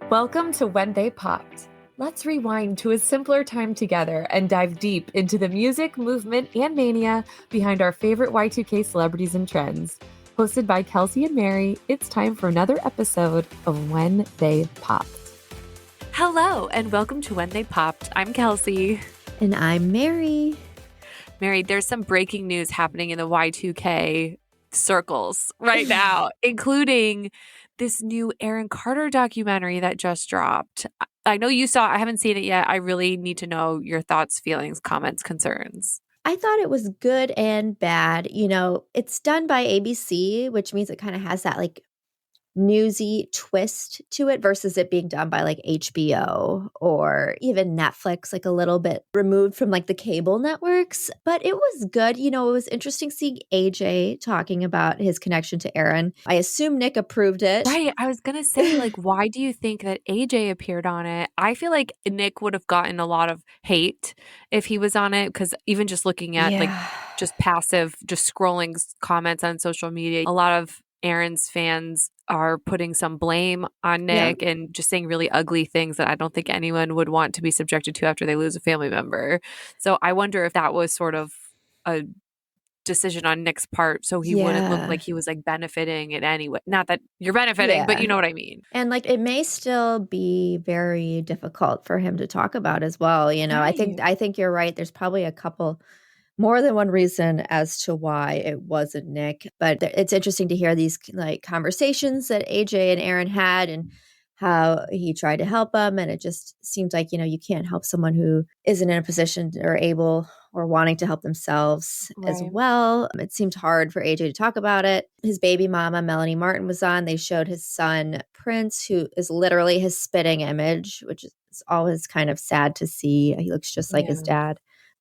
Welcome to When They Popped. Let's rewind to a simpler time together and dive deep into the music, movement, and mania behind our favorite Y2K celebrities and trends. Hosted by Kelsey and Mary, it's time for another episode of When They Popped. Hello, and welcome to When They Popped. I'm Kelsey. And I'm Mary. Mary, there's some breaking news happening in the Y2K circles right now, including this new Aaron Carter documentary that just dropped. I know you saw it. I haven't seen it yet. I really need to know your thoughts, feelings, comments, concerns. I thought it was good and bad. You know, it's done by ABC, which means it kind of has that like newsy twist to it versus it being done by like HBO or even Netflix, like a little bit removed from like the cable networks. But it was good. You know, it was interesting seeing AJ talking about his connection to Aaron. I assume Nick approved it. Right. I was going to say, like, why do you think that AJ appeared on it? I feel like Nick would have gotten a lot of hate if he was on it, because even just looking at like just passive, just scrolling comments on social media, a lot of Aaron's fans are putting some blame on Nick and just saying really ugly things that I don't think anyone would want to be subjected to after they lose a family member. So I wonder if that was sort of a decision on Nick's part, so he wouldn't look like he was like benefiting in any way. Not that you're benefiting, but you know what I mean. And like it may still be very difficult for him to talk about as well. You know, Right. I think you're right. There's probably a couple more than one reason as to why it wasn't Nick, but it's interesting to hear these like conversations that AJ and Aaron had and how he tried to help them. And it just seems like, you know, you can't help someone who isn't in a position or able or wanting to help themselves as well. It seemed hard for AJ to talk about it. His baby mama, Melanie Martin, was on. They showed his son, Prince, who is literally his spitting image, which is always kind of sad to see. He looks just like his dad.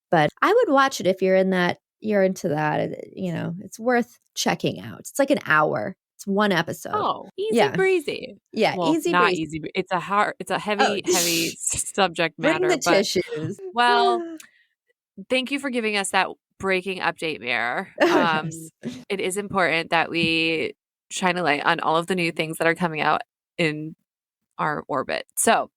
But I would watch it if you're into that. You know, it's worth checking out. It's like an hour. It's one episode. Oh, easy breezy. Yeah, well, easy not breezy. easy. It's a heavy subject matter. Bring the tissues. Well, thank you for giving us that breaking update, Mare. It is important that we shine a light on all of the new things that are coming out in our orbit. So,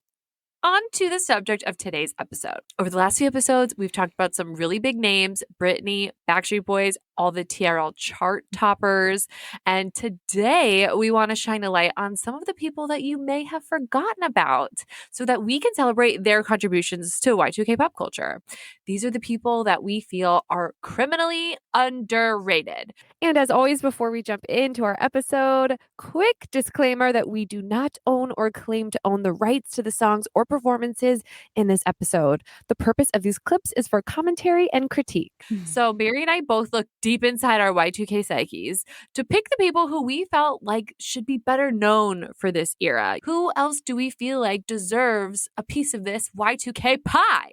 on to the subject of today's episode. Over the last few episodes, we've talked about some really big names: Britney, Backstreet Boys, all the TRL chart toppers. And today, we want to shine a light on some of the people that you may have forgotten about so that we can celebrate their contributions to Y2K pop culture. These are the people that we feel are criminally underrated. And as always, before we jump into our episode, quick disclaimer that we do not own or claim to own the rights to the songs or performances in this episode. The purpose of these clips is for commentary and critique. So Mary and I both looked deep inside our Y2K psyches to pick the people who we felt like should be better known for this era. Who else do we feel like deserves a piece of this Y2K pie?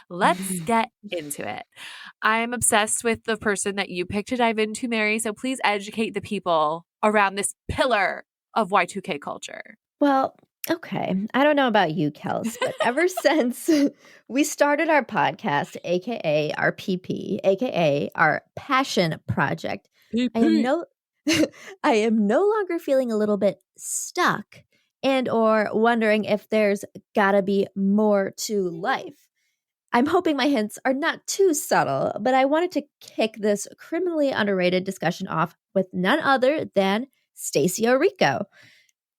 Let's get into it. I'm obsessed with the person that you picked to dive into, Mary, so please educate the people around this pillar of Y2K culture. Well, okay. I don't know about you, Kels, but ever since we started our podcast, aka our PP, aka our passion project, I am no longer feeling a little bit stuck and or wondering if there's gotta be more to life. I'm hoping my hints are not too subtle, but I wanted to kick this criminally underrated discussion off with none other than Stacie Orrico.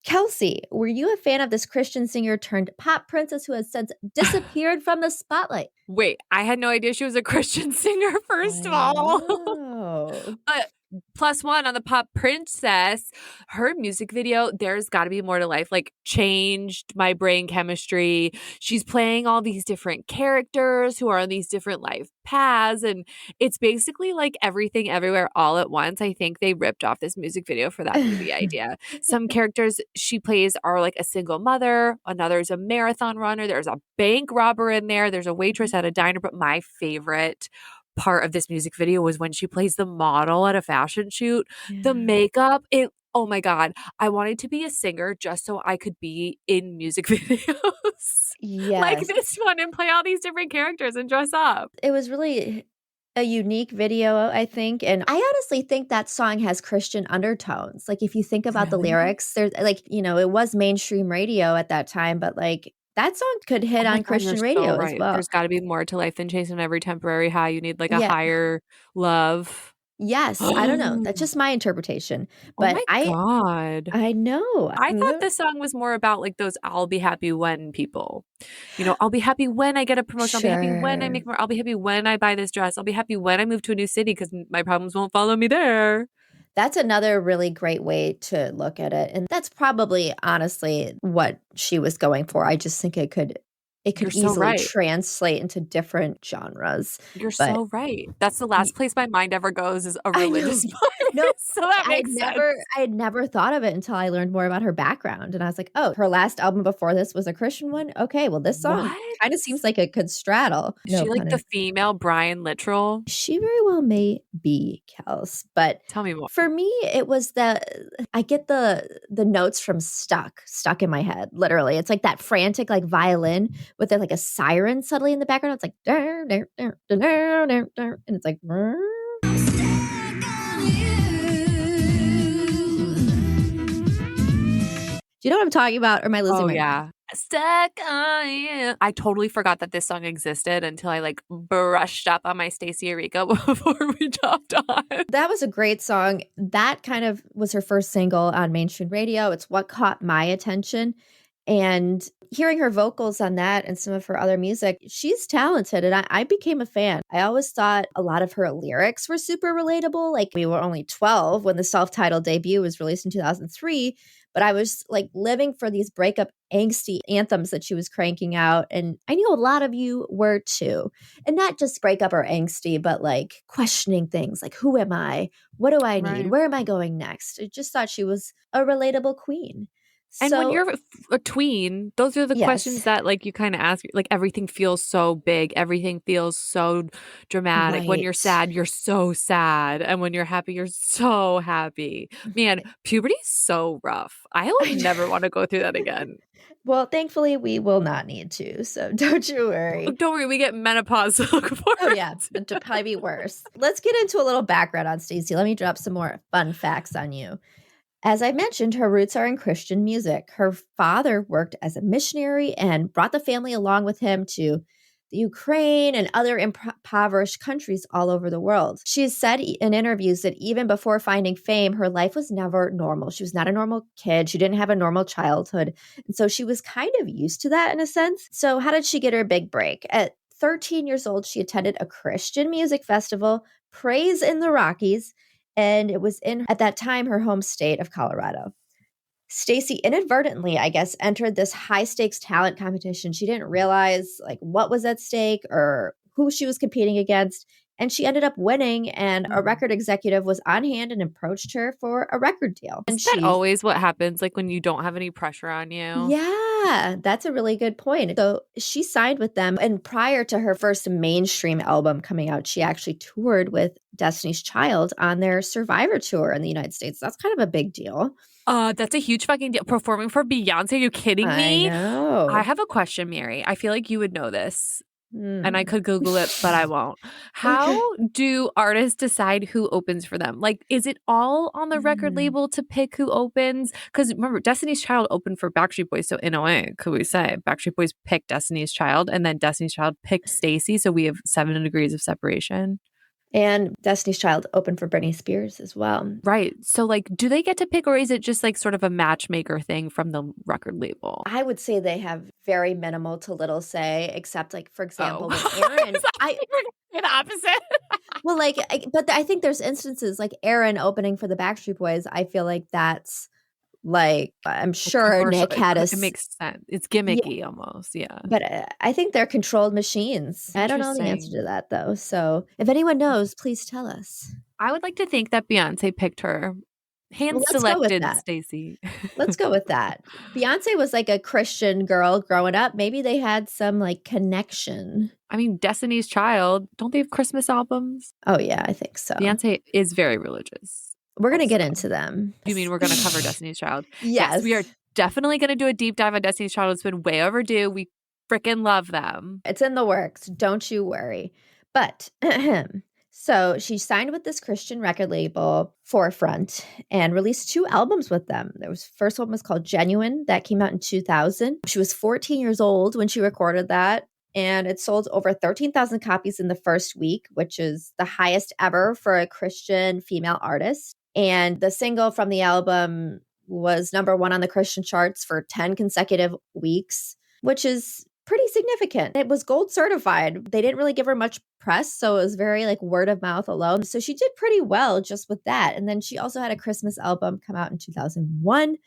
Kelsey, were you a fan of this Christian singer turned pop princess who has since disappeared from the spotlight? Wait, I had no idea she was a Christian singer, first of all. But +1 on the pop princess, her music video, There's Gotta Be More to Life, like changed my brain chemistry. She's playing all these different characters who are on these different life paths. And it's basically like Everything Everywhere All at Once. I think they ripped off this music video for that movie idea. Some characters she plays are like a single mother. Another's a marathon runner. There's a bank robber in there. There's a waitress at a diner. But my favorite part of this music video was when she plays the model at a fashion shoot. The makeup, oh my God. I wanted to be a singer just so I could be in music videos like this one and play all these different characters and dress up. It was really a unique video, I think. And I honestly think that song has Christian undertones. Like, if you think about the Really? lyrics, there's like, it was mainstream radio at that time, but like that song could hit Oh my on God, you're Christian so radio as right. well. There's got to be more to life than chasing every temporary high. You need like a Yeah. higher love. Yes. I don't know. That's just my interpretation. Oh But my God. I know. I thought this song was more about like those I'll be happy when people. I'll be happy when I get a promotion. I'll be happy when I Sure. make more. I'll be happy when I buy this dress. I'll be happy when I move to a new city because my problems won't follow me there. That's another really great way to look at it. And that's probably honestly what she was going for. I just think it could You're so easily right. translate into different genres. You're But so right. That's the last place my mind ever goes is a I know. religious No, playlist. So that makes sense. I had never thought of it until I learned more about her background. And I was like, oh, her last album before this was a Christian one? Okay, well, this song What? kind of seems like it could straddle. Is she like the female Brian Littrell? She very well may be, Kels. But Tell me more. for me, it was I get the notes from stuck in my head, literally. It's like that frantic like violin with like a siren suddenly in the background. It's like, and it's like, do you know what I'm talking about? Or am I losing my mind? Stuck on you. I totally forgot that this song existed until I like brushed up on my Stacie Orrico before we jumped on. That was a great song. That kind of was her first single on mainstream radio. It's what caught my attention. And hearing her vocals on that and some of her other music, she's talented. And I became a fan. I always thought a lot of her lyrics were super relatable. Like, we were only 12 when the self-titled debut was released in 2003. But I was like living for these breakup angsty anthems that she was cranking out. And I knew a lot of you were too. And not just breakup or angsty, but like questioning things like, who am I? What do I need? Right. Where am I going next? I just thought she was a relatable queen. And when you're a tween, those are the questions that like you kind of ask. Like, everything feels so big. Everything feels so dramatic. When you're sad, you're so sad. And when you're happy, you're so happy. Man, puberty is so rough. I would never want to go through that again. Well, thankfully, we will not need to. So don't you worry. Don't worry. We get menopause to look forward. Oh, yeah. It'll probably be worse. Let's get into a little background on Stacie. Let me drop some more fun facts on you. As I mentioned, her roots are in Christian music. Her father worked as a missionary and brought the family along with him to the Ukraine and other impoverished countries all over the world. She has said in interviews that even before finding fame, her life was never normal. She was not a normal kid. She didn't have a normal childhood. And so she was kind of used to that in a sense. So how did she get her big break? At 13 years old, she attended a Christian music festival, Praise in the Rockies, and it was in, at that time, her home state of Colorado. Stacie inadvertently, I guess, entered this high-stakes talent competition. She didn't realize like what was at stake or who she was competing against, and she ended up winning, and a record executive was on hand and approached her for a record deal. And Isn't that always what happens, like when you don't have any pressure on you? Yeah, that's a really good point. So she signed with them, and prior to her first mainstream album coming out, she actually toured with Destiny's Child on their Survivor tour in the United States. That's kind of a big deal. That's a huge fucking deal. Performing for Beyonce? Are you kidding me? I know. I have a question, Mary. I feel like you would know this. And I could Google it, but I won't. How do artists decide who opens for them? Like, is it all on the record label to pick who opens? Because remember, Destiny's Child opened for Backstreet Boys. So in a way, could we say Backstreet Boys picked Destiny's Child and then Destiny's Child picked Stacie? So we have 7 degrees of separation. And Destiny's Child opened for Britney Spears as well. Right. So like, do they get to pick, or is it just like sort of a matchmaker thing from the record label? I would say they have very minimal to little say, except like, for example, with Aaron. The opposite. Well, like, but I think there's instances like Aaron opening for the Backstreet Boys. I feel like that's like, I'm sure Nick had it makes sense. It's gimmicky almost. Yeah. But I think they're controlled machines. I don't know the answer to that though. So if anyone knows, please tell us. I would like to think that Beyonce picked her. Hand-selected Stacie. Let's go with that. Beyonce was like a Christian girl growing up. Maybe they had some like connection. I mean, Destiny's Child, don't they have Christmas albums? Oh yeah, I think so. Beyonce is very religious. We're going to get into them. You mean we're going to cover Destiny's Child? Yes. We are definitely going to do a deep dive on Destiny's Child. It's been way overdue. We freaking love them. It's in the works. Don't you worry. But So she signed with this Christian record label, Forefront, and released 2 albums with them. First one was called Genuine, that came out in 2000. She was 14 years old when she recorded that, and it sold over 13,000 copies in the first week, which is the highest ever for a Christian female artist. And the single from the album was number 1 on the Christian charts for 10 consecutive weeks, which is pretty significant. It was gold certified. They didn't really give her much press, so it was very like word of mouth alone. So she did pretty well just with that. And then she also had a Christmas album come out in 2001.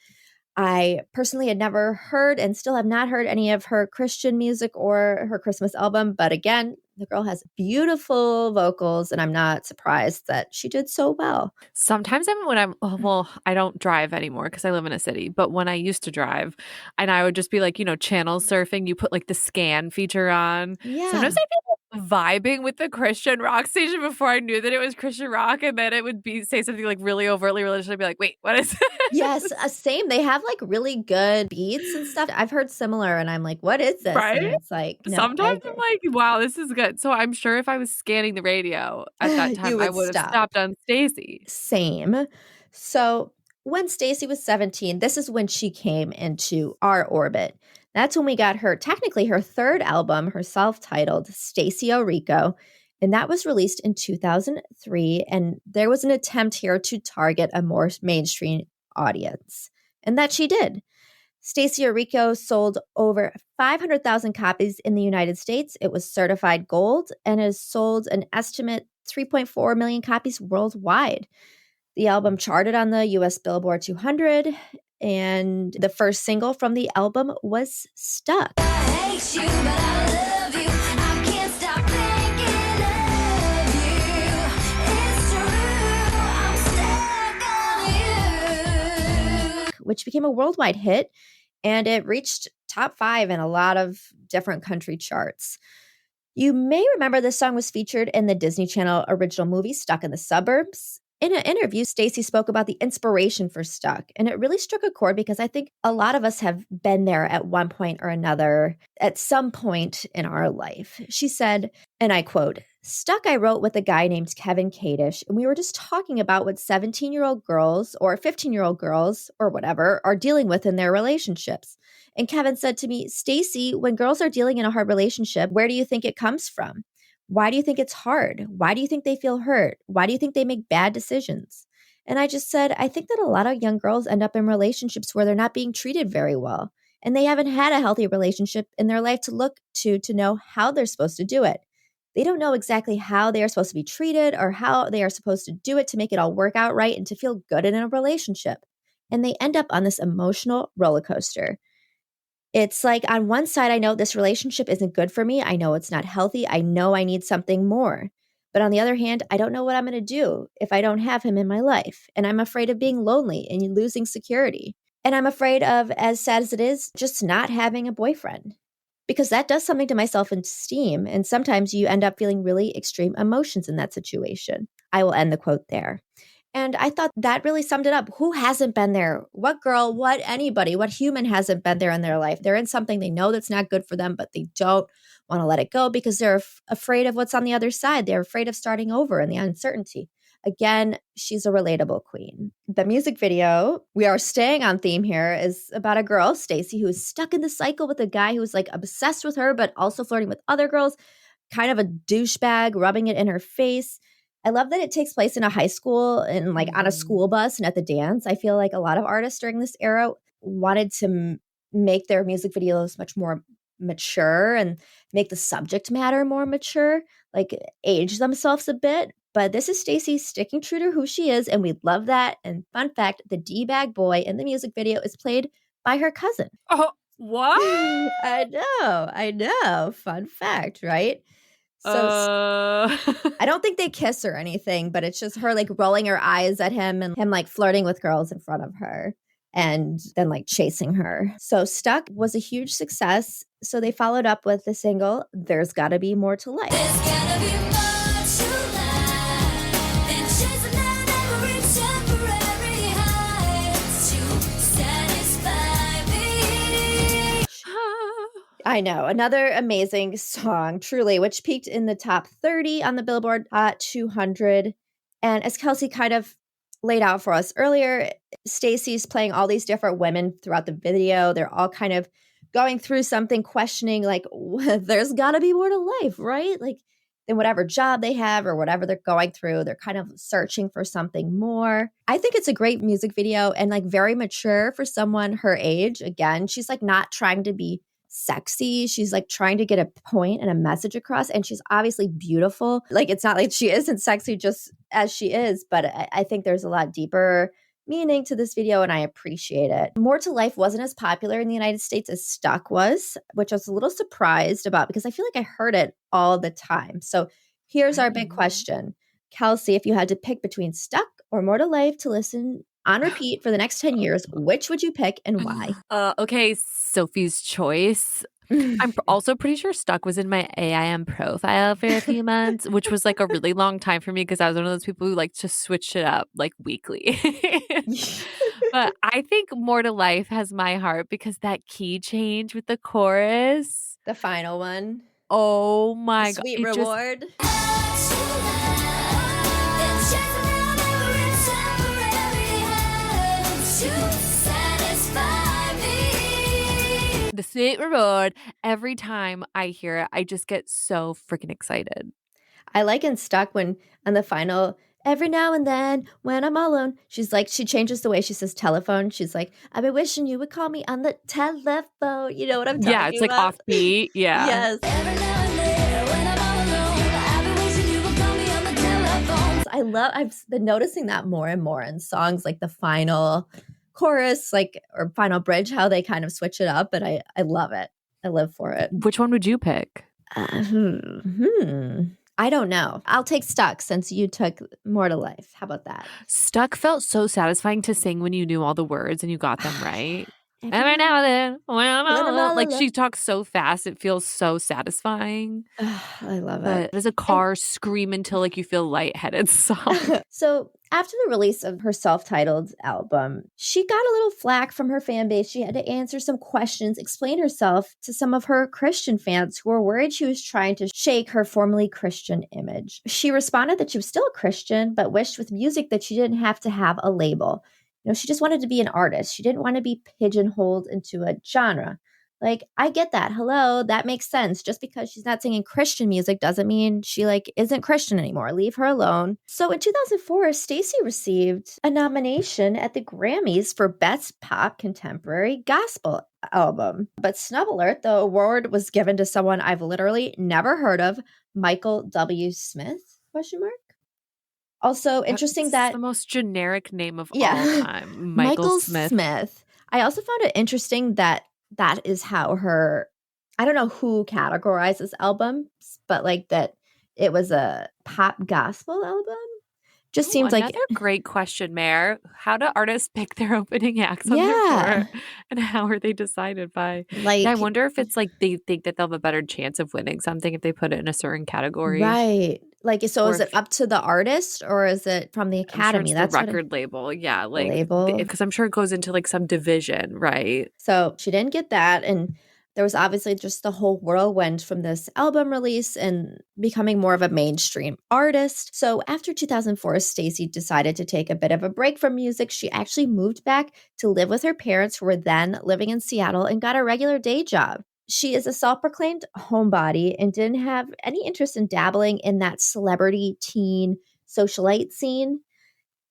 I personally had never heard and still have not heard any of her Christian music or her Christmas album. But again, the girl has beautiful vocals, and I'm not surprised that she did so well. Sometimes I don't drive anymore because I live in a city, but when I used to drive and I would just be like, channel surfing, you put like the scan feature on. Yeah. Sometimes I'd be vibing with the Christian rock station before I knew that it was Christian rock, and then it would say something like really overtly religious. I'd be like, wait, what is this? Yes, same. They have like really good beats and stuff. I've heard similar, and I'm like, what is this? Right? And it's like, no, sometimes I'm like, wow, this is good. So I'm sure if I was scanning the radio at that time, I would have stopped on Stacie. Same. So when Stacie was 17, this is when she came into our orbit. That's when we got technically her 3rd album, her self-titled Stacie Orrico, and that was released in 2003. And there was an attempt here to target a more mainstream audience, and that she did. Stacie Orrico sold over 500,000 copies in the United States. It was certified gold and has sold an estimate 3.4 million copies worldwide. The album charted on the US Billboard 200, and the first single from the album was Stuck. I hate you, but I love you. I can't stop thinking of you. It's true, I'm stuck on you. Which became a worldwide hit, and it reached top 5 in a lot of different country charts. You may remember this song was featured in the Disney Channel original movie Stuck in the Suburbs. In an interview, Stacie spoke about the inspiration for Stuck, and it really struck a chord because I think a lot of us have been there at one point or another at some point in our life. She said, and I quote, "Stuck I wrote with a guy named Kevin Kadish, and we were just talking about what 17-year-old girls or 15-year-old girls or whatever are dealing with in their relationships. And Kevin said to me, Stacie, when girls are dealing in a hard relationship, where do you think it comes from? Why do you think it's hard? Why do you think they feel hurt? Why do you think they make bad decisions?" And I just said, I think that a lot of young girls end up in relationships where they're not being treated very well, and they haven't had a healthy relationship in their life to look to know how they're supposed to do it. They don't know exactly how they are supposed to be treated or how they are supposed to do it to make it all work out right and to feel good in a relationship. And they end up on this emotional roller coaster. It's like on one side, I know this relationship isn't good for me. I know it's not healthy. I know I need something more. But on the other hand, I don't know what I'm going to do if I don't have him in my life. And I'm afraid of being lonely and losing security. And I'm afraid of, as sad as it is, just not having a boyfriend. Because that does something to my self-esteem. And sometimes you end up feeling really extreme emotions in that situation. I will end the quote there. And I thought that really summed it up. Who hasn't been there? What girl, what anybody, what human hasn't been there in their life? They're in something they know that's not good for them, but they don't want to let it go because they're afraid of what's on the other side. They're afraid of starting over and the uncertainty. Again, she's a relatable queen. The music video, we are staying on theme here, is about a girl, Stacie, who is stuck in the cycle with a guy who's like obsessed with her, but also flirting with other girls, kind of a douchebag, rubbing it in her face. I love that it takes place in a high school and like on a school bus and at the dance. I feel like a lot of artists during this era wanted to make their music videos much more mature and make the subject matter more mature, like age themselves a bit. But this is Stacie sticking true to who she is, and we love that. And fun fact, the D-bag boy in the music video is played by her cousin. Oh, what? I know. Fun fact, right? So I don't think they kiss or anything, but it's just her like rolling her eyes at him and him like flirting with girls in front of her and then like chasing her. So Stuck was a huge success. So they followed up with the single, There's Gotta Be More to Life. There's gotta be more to life than chasing down every temporary high to satisfy me. I know. Another amazing song, truly, which peaked in the top 30 on the Billboard Hot 200. And as Kelsey kind of laid out for us earlier, Stacie's playing all these different women throughout the video. They're all kind of going through something, questioning, like, there's got to be more to life, right? Like, in whatever job they have or whatever they're going through, they're kind of searching for something more. I think it's a great music video and like very mature for someone her age. Again, she's like not trying to be sexy. She's like trying to get a point and a message across. And she's obviously beautiful. Like it's not like she isn't sexy just as she is, but I think there's a lot deeper meaning to this video and I appreciate it. More to Life wasn't as popular in the United States as Stuck was, which I was a little surprised about because I feel like I heard it all the time. So here's our big question. Kelsey, if you had to pick between Stuck or More to Life to listen on repeat for the next 10 years, which would you pick and why? Okay, Sophie's choice. I'm also pretty sure Stuck was in my AIM profile for a few months, which was like a really long time for me because I was one of those people who like to switch it up like weekly. But I think More to Life has my heart because that key change with the chorus. The final one. Oh my God. Sweet Reward. The Sweet Reward. Every time I hear it, I just get so freaking excited. I like in Stuck when on the final, every now and then when I'm all alone, she's like, she changes the way she says telephone. She's like, I've been wishing you would call me on the telephone. You know what I'm talking about? Yeah, it's like offbeat. Yeah. Yes. Every now and then when I'm all alone, I've been wishing you would call me on the telephone. I've been noticing that more and more in songs like the final chorus, like, or final bridge, how they kind of switch it up. But I love it. I live for it. Which one would you pick? I don't know. I'll take Stuck since you took More to Life. How about that? Stuck felt so satisfying to sing when you knew all the words and you got them right. Every now and then, when I'm all alone. Like she talks so fast, it feels so satisfying. I love But it. as a car scream until like you feel lightheaded song. So after the release of her self-titled album, she got a little flack from her fan base. She had to answer some questions, explain herself to some of her Christian fans who were worried she was trying to shake her formerly Christian image. She responded that she was still a Christian, but wished with music that she didn't have to have a label. You know, she just wanted to be an artist. She didn't want to be pigeonholed into a genre. Like, I get that. Hello, that makes sense. Just because she's not singing Christian music doesn't mean she like isn't Christian anymore. Leave her alone. So in 2004, Stacie received a nomination at the Grammys for Best Pop Contemporary Gospel Album. But snub alert, the award was given to someone I've literally never heard of, Michael W. Smith, question mark. Also interesting That's that the most generic name of all time. Michael Smith. I also found it interesting that that is how her, I don't know who categorized this album, but like that it was a pop gospel album. Just seems like another great question, Mare. How do artists pick their opening acts on their tour? And how are they decided by? like I wonder if it's like they think that they'll have a better chance of winning something if they put it in a certain category. right. Like, so Or is it up to the artist or is it from the I'm sure Academy? it's That's the what record label. Yeah, like label. because I'm sure it goes into like some division, right? So she didn't get that. And there was obviously just the whole whirlwind from this album release and becoming more of a mainstream artist. So after 2004, Stacie decided to take a bit of a break from music. She actually moved back to live with her parents who were then living in Seattle and got a regular day job. She is a self-proclaimed homebody and didn't have any interest in dabbling in that celebrity teen socialite scene.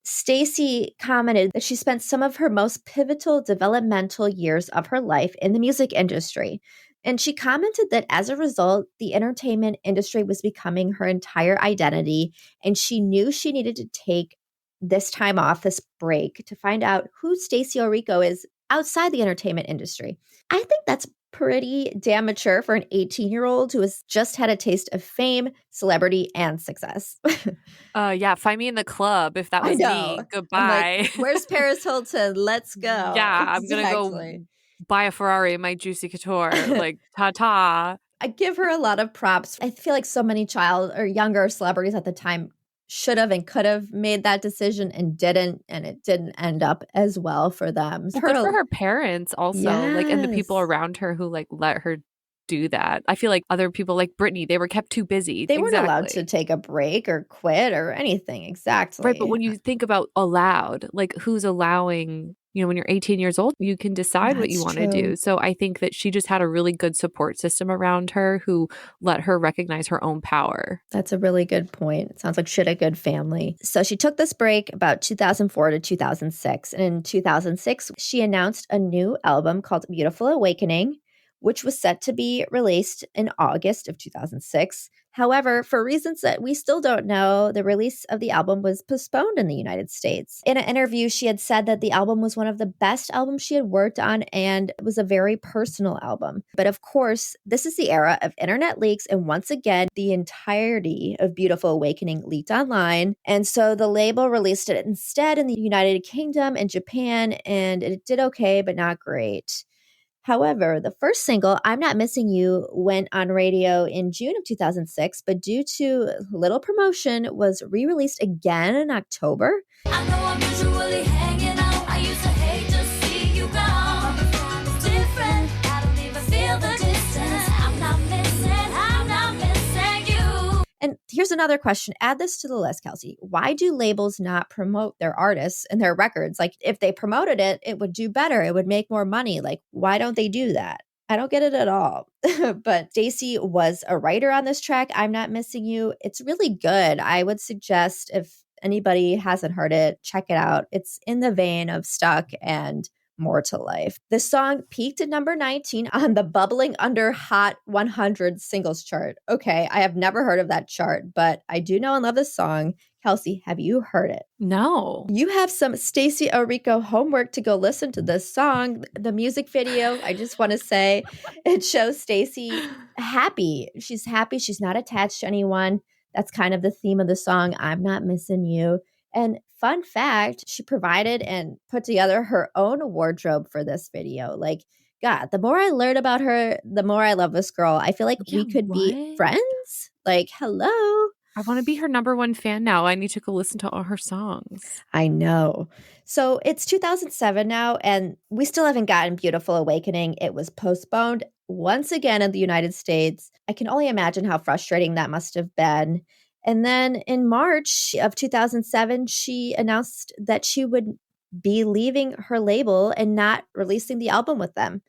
Stacie commented that she spent some of her most pivotal developmental years of her life in the music industry. And she commented that as a result, the entertainment industry was becoming her entire identity. And she knew she needed to take this time off, this break, to find out who Stacie Orrico is outside the entertainment industry. I think that's pretty damn mature for an 18-year-old who has just had a taste of fame, celebrity, and success. Yeah, find me in the club if that was me. Goodbye. Like, where's Paris Hilton? Let's go. Yeah, I'm gonna go buy a Ferrari in my Juicy Couture. Like, ta-ta. I give her a lot of props. I feel like so many child or younger celebrities at the time should have and could have made that decision and didn't, and it didn't end up as well for them. Well, good for her parents also, like, and the people around her who like let her do that. I feel like other people like Britney, they were kept too busy. They weren't allowed Exactly. to take a break or quit or anything. Exactly. Right, but when you think about allowed, like who's allowing, when you're 18 years old, you can decide what you That's want to true. do. So I think that she just had a really good support system around her who let her recognize her own power. That's a really good point. It sounds like she had a good family. So she took this break about 2004 to 2006. And in 2006, she announced a new album called Beautiful Awakening, which was set to be released in August of 2006. However, for reasons that we still don't know, the release of the album was postponed in the United States. In an interview, she had said that the album was one of the best albums she had worked on and it was a very personal album. But of course, this is the era of internet leaks, and once again, the entirety of Beautiful Awakening leaked online. And so the label released it instead in the United Kingdom and Japan, and it did okay, but not great. However, the first single, I'm Not Missing You, went on radio in June of 2006, but due to little promotion, was re-released again in October. I know I'm usually hanging out. I used to hate to see you gone. It's different. I don't even feel the distance. I'm not missing you. And here's another question. Add this to the list, Kelsey. Why do labels not promote their artists and their records? Like, if they promoted it, it would do better. It would make more money. Like, why don't they do that? I don't get it at all. But Stacie was a writer on this track, I'm Not Missing You. It's really good. I would suggest, if anybody hasn't heard it, check it out. It's in the vein of Stuck and More to Life. The song peaked at number 19 on the Bubbling Under Hot 100 singles chart. Okay, I have never heard of that chart, but I do know and love this song. Kelsey, have you heard it? No. You have some Stacie Orrico homework to go listen to this song. The music video, I just want to say, it shows Stacie happy. She's happy. She's not attached to anyone. That's kind of the theme of the song, I'm Not Missing You. And fun fact, she provided and put together her own wardrobe for this video. Like, God, the more I learn about her, the more I love this girl. I feel like Yeah, we could be what? friends. Like, hello. I want to be her number one fan now. I need to go listen to all her songs. I know. So it's 2007 now, and we still haven't gotten Beautiful Awakening. It was postponed once again in the United States. I can only imagine how frustrating that must have been. And then in March of 2007, she announced that she would be leaving her label and not releasing the album with them.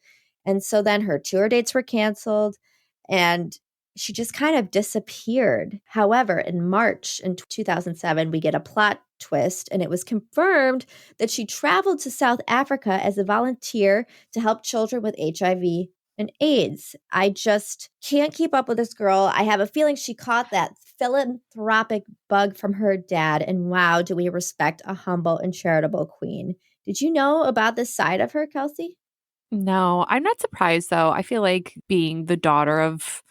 And so then her tour dates were canceled and she just kind of disappeared. However, in March in 2007, we get a plot twist, and it was confirmed that she traveled to South Africa as a volunteer to help children with HIV and AIDS. I just can't keep up with this girl. I have a feeling she caught that philanthropic bug from her dad, and wow, do we respect a humble and charitable queen. Did you know about this side of her, Kelsey? No, I'm not surprised though. I feel like being the daughter of,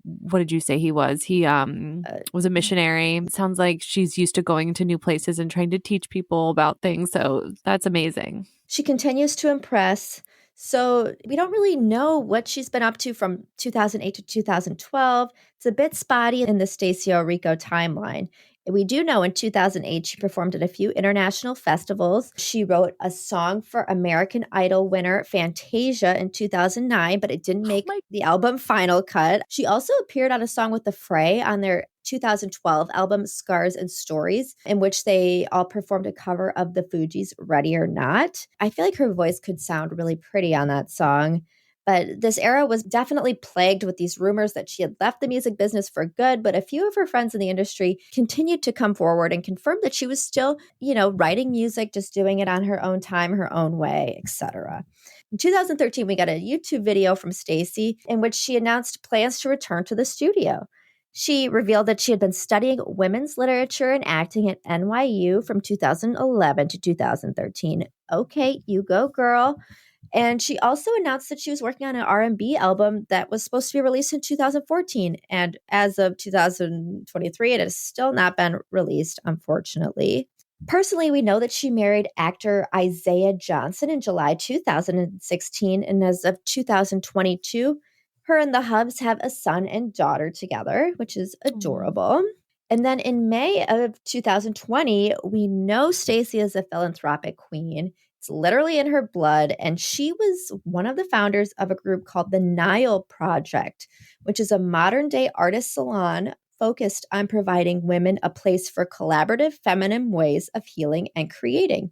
what did you say he was? He was a missionary. It sounds like she's used to going into new places and trying to teach people about things. So that's amazing. She continues to impress. So we don't really know what she's been up to from 2008 to 2012. It's a bit spotty in the Stacie Orrico timeline. We do know in 2008, she performed at a few international festivals. She wrote a song for American Idol winner Fantasia in 2009, but it didn't make the album final cut. She also appeared on a song with The Fray on their 2012 album Scars and Stories, in which they all performed a cover of the Fugees' Ready or Not. I feel like her voice could sound really pretty on that song. But this era was definitely plagued with these rumors that she had left the music business for good, but a few of her friends in the industry continued to come forward and confirm that she was still, writing music, just doing it on her own time, her own way, etc. In 2013, we got a YouTube video from Stacie in which she announced plans to return to the studio. She revealed that she had been studying women's literature and acting at NYU from 2011 to 2013. Okay, you go, girl. And she also announced that she was working on an R&B album that was supposed to be released in 2014. And as of 2023, it has still not been released, unfortunately. Personally, we know that she married actor Isaiah Johnson in July 2016. And as of 2022, her and the Hubs have a son and daughter together, which is adorable. And then in May of 2020, we know Stacie is a philanthropic queen. It's literally in her blood. And she was one of the founders of a group called the Nile Project, which is a modern day artist salon focused on providing women a place for collaborative feminine ways of healing and creating.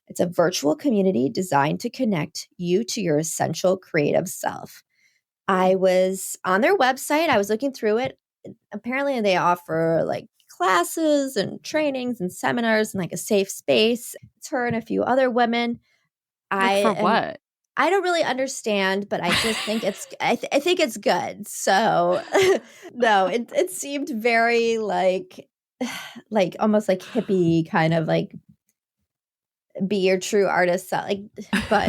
It's a virtual community designed to connect you to your essential creative self. I was on their website. I was looking through it. Apparently, they offer like classes and trainings and seminars and like a safe space. It's her and a few other women. What? I don't really understand, but I just think it's I think it's good. So no, it seemed very like almost like hippie kind of like be your true artist like but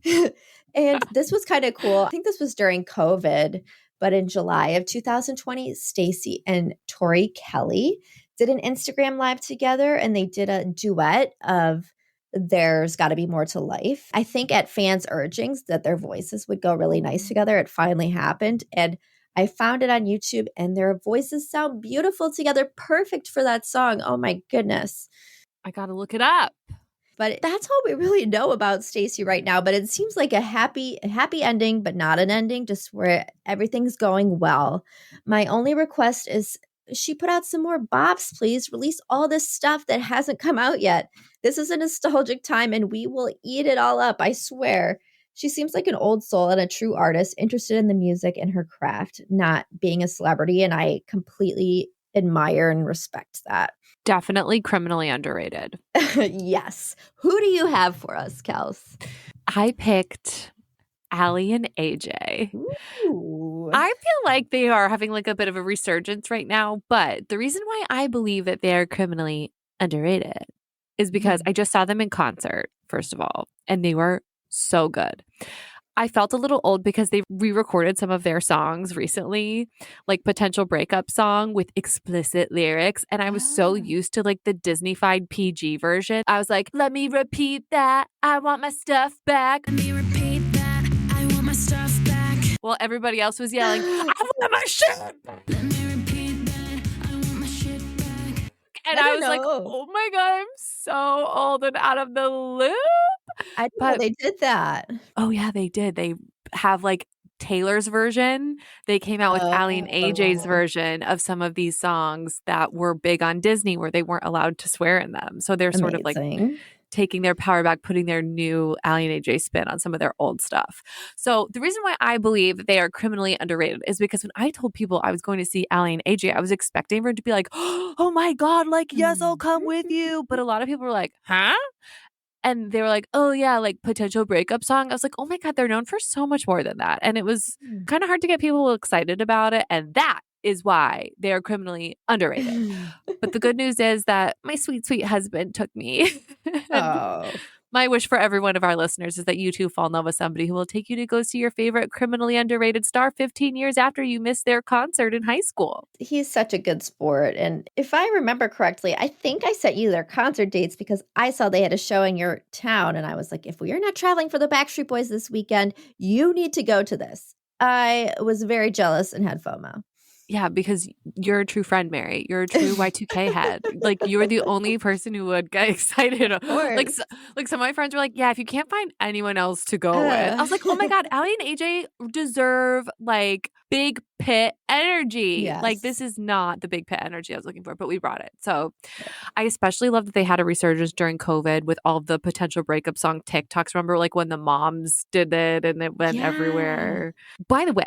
Okay. and this was kind of cool. I think this was during COVID, but in July of 2020, Stacie and Tori Kelly did an Instagram live together and they did a duet of There's Gotta Be More to Life. I think at fans' urgings that their voices would go really nice together. It finally happened. And I found it on YouTube and their voices sound beautiful together. Perfect for that song. Oh my goodness. I got to look it up. But that's all we really know about Stacie right now. But it seems like a happy ending, but not an ending, just where everything's going well. My only request is she put out some more bops, please. Release all this stuff that hasn't come out yet. This is a nostalgic time and we will eat it all up, I swear. She seems like an old soul and a true artist, interested in the music and her craft, not being a celebrity. And I completely admire and respect that. Definitely criminally underrated. Yes. Who do you have for us, Kels? I picked Aly and AJ. Ooh. I feel like they are having like a bit of a resurgence right now, but the reason why I believe that they're criminally underrated is because I just saw them in concert, first of all, and they were so good. I felt a little old because they re-recorded some of their songs recently, like Potential Breakup Song with explicit lyrics. And I was so used to like the Disney-fied PG version. I was like, let me repeat that. I want my stuff back. Let me repeat that. I want my stuff back. While everybody else was yelling, I want my shit back. Let me repeat that. I want my shit back. And I was like, oh my God, I'm so old and out of the loop. I didn't know they did that. Oh yeah, they did. They have like Taylor's version. They came out with Aly and AJ's version of some of these songs that were big on Disney where they weren't allowed to swear in them. So they're sort of like taking their power back, putting their new Aly and AJ spin on some of their old stuff. So the reason why I believe that they are criminally underrated is because when I told people I was going to see Aly and AJ, I was expecting for it to be like, oh my God, like, yes, I'll come with you. But a lot of people were like, huh? And they were like, oh yeah, like Potential Breakup Song. I was like, oh my God, they're known for so much more than that. And it was kind of hard to get people excited about it. And that is why they are criminally underrated. But the good news is that my sweet, sweet husband took me. My wish for every one of our listeners is that you too fall in love with somebody who will take you to go see your favorite criminally underrated star 15 years after you missed their concert in high school. He's such a good sport. And if I remember correctly, I think I sent you their concert dates because I saw they had a show in your town. And I was like, if we are not traveling for the Backstreet Boys this weekend, you need to go to this. I was very jealous and had FOMO. Yeah, because you're a true friend, Mary. You're a true Y2K head. Like, you're the only person who would get excited. Like some of my friends were like, yeah, if you can't find anyone else to go with. I was like, oh my God, Aly and AJ deserve like big pit energy. Yes. Like, this is not the big pit energy I was looking for, but we brought it. So I especially love that they had a resurgence during COVID with all of the Potential Breakup Song TikToks. Remember like when the moms did it and it went everywhere. By the way,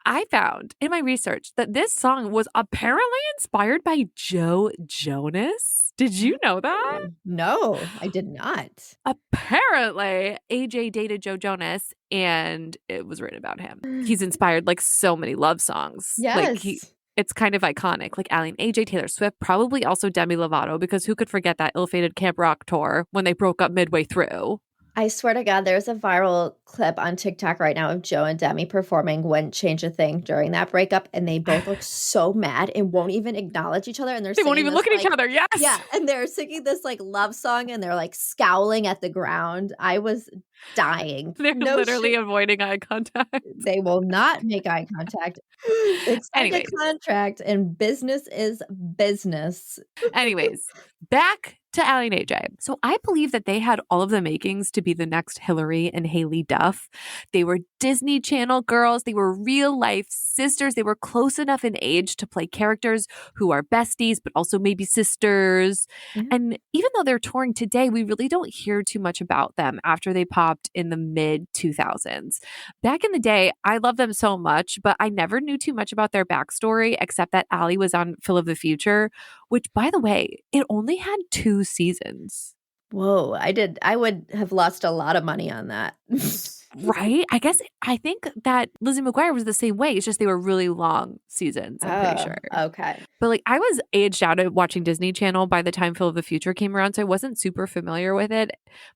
I found in my research that this song was apparently inspired by Joe Jonas. Did you know that? No, I did not. Apparently, AJ dated Joe Jonas and it was written about him. He's inspired like so many love songs. Yes. Like it's kind of iconic. Like Aly and AJ, Taylor Swift, probably also Demi Lovato, because who could forget that ill-fated Camp Rock tour when they broke up midway through? I swear to God, there's a viral clip on TikTok right now of Joe and Demi performing Wouldn't Change a Thing during that breakup. And they both look so mad and won't even acknowledge each other. And they won't even look at each other. Yes. Yeah. And they're singing this like love song and they're like scowling at the ground. I was dying. They're literally avoiding eye contact. They will not make eye contact. It's a contract and business is business. Anyways, back to Aly and AJ. So I believe that they had all of the makings to be the next Hillary and Haley Duff. They were Disney Channel girls. They were real life sisters. They were close enough in age to play characters who are besties, but also maybe sisters. Yeah. And even though they're touring today, we really don't hear too much about them after they popped in the mid 2000s. Back in the day, I loved them so much, but I never knew too much about their backstory except that Aly was on Phil of the Future, which, by the way, it only had 2 seasons. Whoa, I would have lost a lot of money on that. Right? I think that Lizzie McGuire was the same way. It's just they were really long seasons, I'm pretty sure. Okay. But like I was aged out of watching Disney Channel by the time Phil of the Future came around, so I wasn't super familiar with it.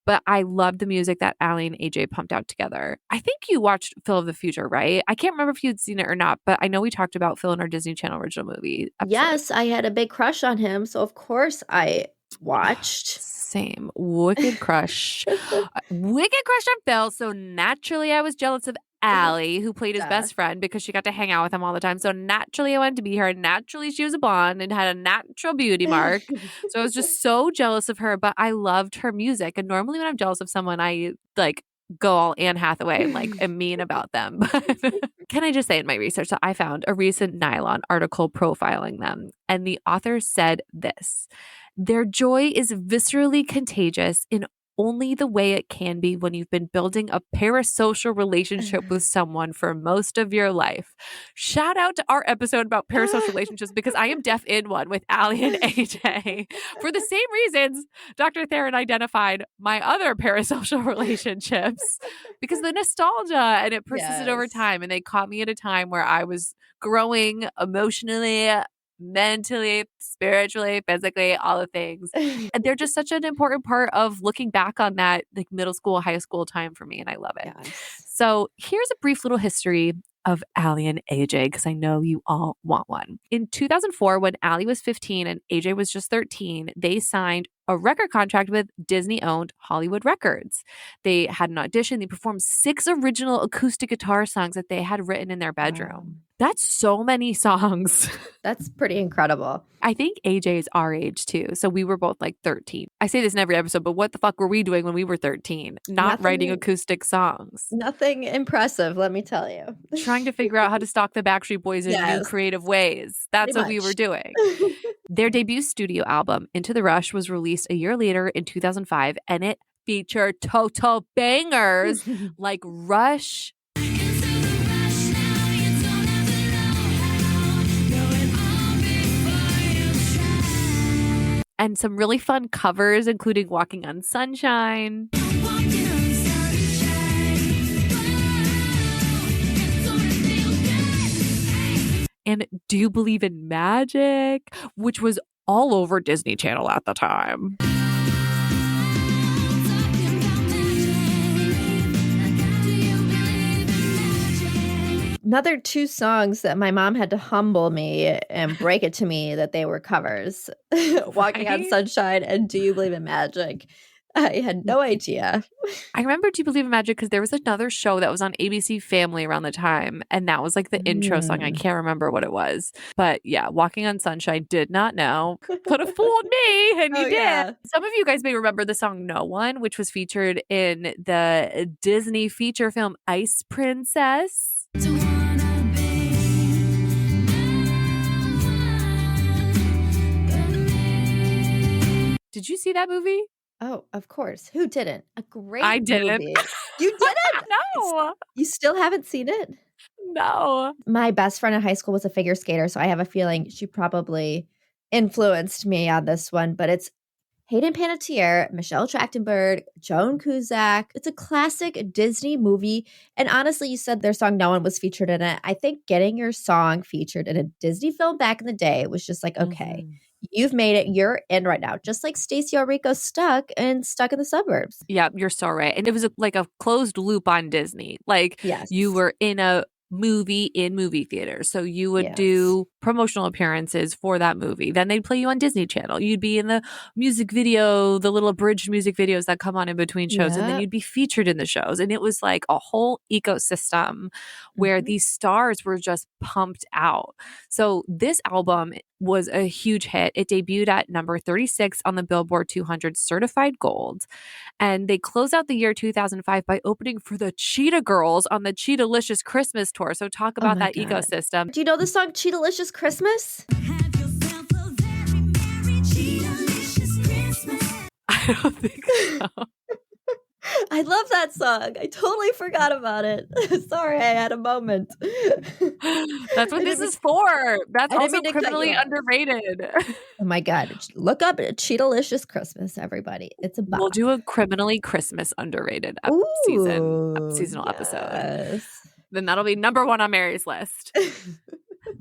But I loved the music that Aly and AJ pumped out together. I think you watched Phil of the Future, right? I can't remember if you'd seen it or not, but I know we talked about Phil in our Disney Channel original movie episode. Yes, I had a big crush on him, so of course I watched. Same. Wicked crush. Wicked crush on Phil. So naturally I was jealous of Aly, who played his best friend because she got to hang out with him all the time. So naturally I wanted to be her. Naturally she was a blonde and had a natural beauty mark. So I was just so jealous of her, but I loved her music. And normally when I'm jealous of someone, I like go all Anne Hathaway and like am mean about them. But can I just say in my research that I found a recent Nylon article profiling them, and the author said this: their joy is viscerally contagious in only the way it can be when you've been building a parasocial relationship with someone for most of your life. Shout out to our episode about parasocial relationships because I am deaf in one with Aly and AJ. For the same reasons Dr. Theron identified my other parasocial relationships, because the nostalgia, and it persisted over time, and they caught me at a time where I was growing emotionally, mentally, spiritually, physically, all the things. And they're just such an important part of looking back on that like middle school, high school time for me, and I love it. Yes. So here's a brief little history of Aly and AJ, because I know you all want one. In 2004, when Aly was 15 and AJ was just 13, they signed a record contract with Disney-owned Hollywood Records. They had an audition. They performed 6 original acoustic guitar songs that they had written in their bedroom. Wow. That's so many songs. That's pretty incredible. I think AJ is our age too. So we were both like 13. I say this in every episode, but what the fuck were we doing when we were 13? Not writing acoustic songs. Nothing impressive, let me tell you. Trying to figure out how to stalk the Backstreet Boys in new creative ways. That's Pretty what we were doing. Their debut studio album, Into the Rush, was released a year later in 2005, and it featured total bangers like Rush, and some really fun covers, including Walking on Sunshine. And Do You Believe in Magic, which was all over Disney Channel at the time. Another 2 songs that my mom had to humble me and break it to me that they were covers. Walking on Sunshine and Do You Believe in Magic. I had no idea. I remember Do You Believe in Magic because there was another show that was on ABC Family around the time, and that was like the intro song. I can't remember what it was. But yeah, Walking on Sunshine, did not know. Could have fooled me, and you did. Yeah. Some of you guys may remember the song No One, which was featured in the Disney feature film Ice Princess. Did you see that movie? Oh, of course. Who didn't? A great I didn't. movie. You didn't? No. You still haven't seen it? No. My best friend in high school was a figure skater, so I have a feeling she probably influenced me on this one. But it's Hayden Panettiere, Michelle Trachtenberg, Joan Cusack. It's a classic Disney movie. And honestly, you said their song No One was featured in it. I think getting your song featured in a Disney film back in the day was just like, okay, you've made it. You're in right now. Just like Stacie Orrico Stuck in the Suburbs. Yeah, you're so right. And it was like a closed loop on Disney. Like you were in a movie in movie theaters. So you would do promotional appearances for that movie. Then they'd play you on Disney Channel. You'd be in the music video, the little abridged music videos that come on in between shows. And then you'd be featured in the shows. And it was like a whole ecosystem where these stars were just pumped out. So this album was a huge hit. It debuted at number 36 on the Billboard 200 Certified Gold. And they close out the year 2005 by opening for the Cheetah Girls on the Cheetah-licious Christmas tour. So talk about that God. ecosystem. Do you know the song Cheetah-licious Christmas? Have yourself a very merry Cheetah-licious Christmas. I don't think so. I love that song. I totally forgot about it. Sorry, I had a moment. That's what this is for. That's I didn't also mean to cut you criminally off. underrated. Oh my God. Look up Cheetah-licious Christmas, everybody. It's a bop. We'll do a criminally Christmas underrated seasonal episode. Yes. Then that'll be number 1 on Mary's list.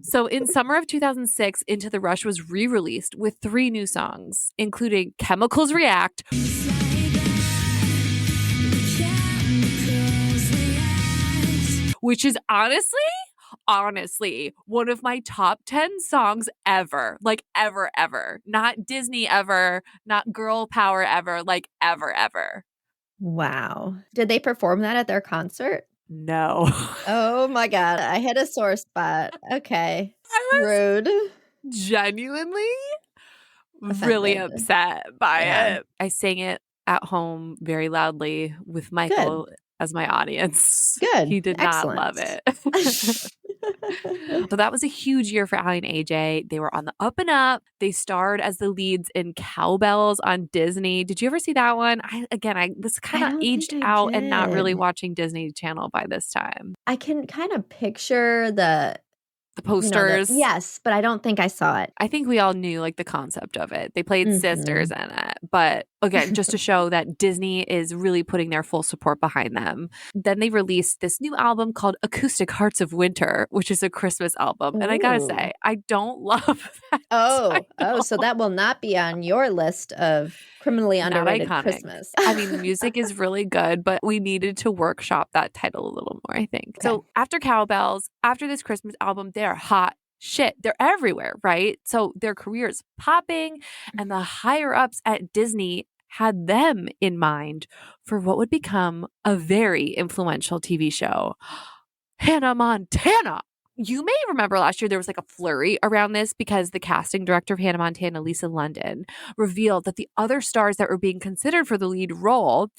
So in summer of 2006, Into the Rush was re-released with 3 new songs, including Chemicals React, which is honestly, one of my top 10 songs ever. Like ever. Not Disney ever, not girl power ever, like ever. Wow. Did they perform that at their concert? No. Oh my God. I hit a sore spot. Okay. I was Rude. genuinely really Offended. upset by Yeah. it. I sang it at home very loudly with Michael as my audience. Good. He did Excellent. not love it. So that was a huge year for Aly and AJ. They were on the up and up. They starred as the leads in Cowbells on Disney. Did you ever see that one? I was kind I of don't think aged I out and not really did. watching Disney Channel by this time. I can kind of picture the Posters. yes, but I don't think I saw it. I think we all knew like the concept of it. They played Mhm. sisters in it. But again, just to show that Disney is really putting their full support behind them. Then they released this new album called Acoustic Hearts of Winter, which is a Christmas album. And I gotta Ooh. say, I don't love that. Oh, title. so that will not be on your list of criminally Not underrated iconic. Christmas. I mean, the music is really good, but we needed to workshop that title a little more, I think. Okay. So after Cowbells, after this Christmas album, they're hot shit. They're everywhere, right? So their careers popping, and the higher ups at Disney had them in mind for what would become a very influential TV show, Hannah Montana. You may remember last year there was like a flurry around this because the casting director of Hannah Montana, Lisa London, revealed that the other stars that were being considered for the lead role,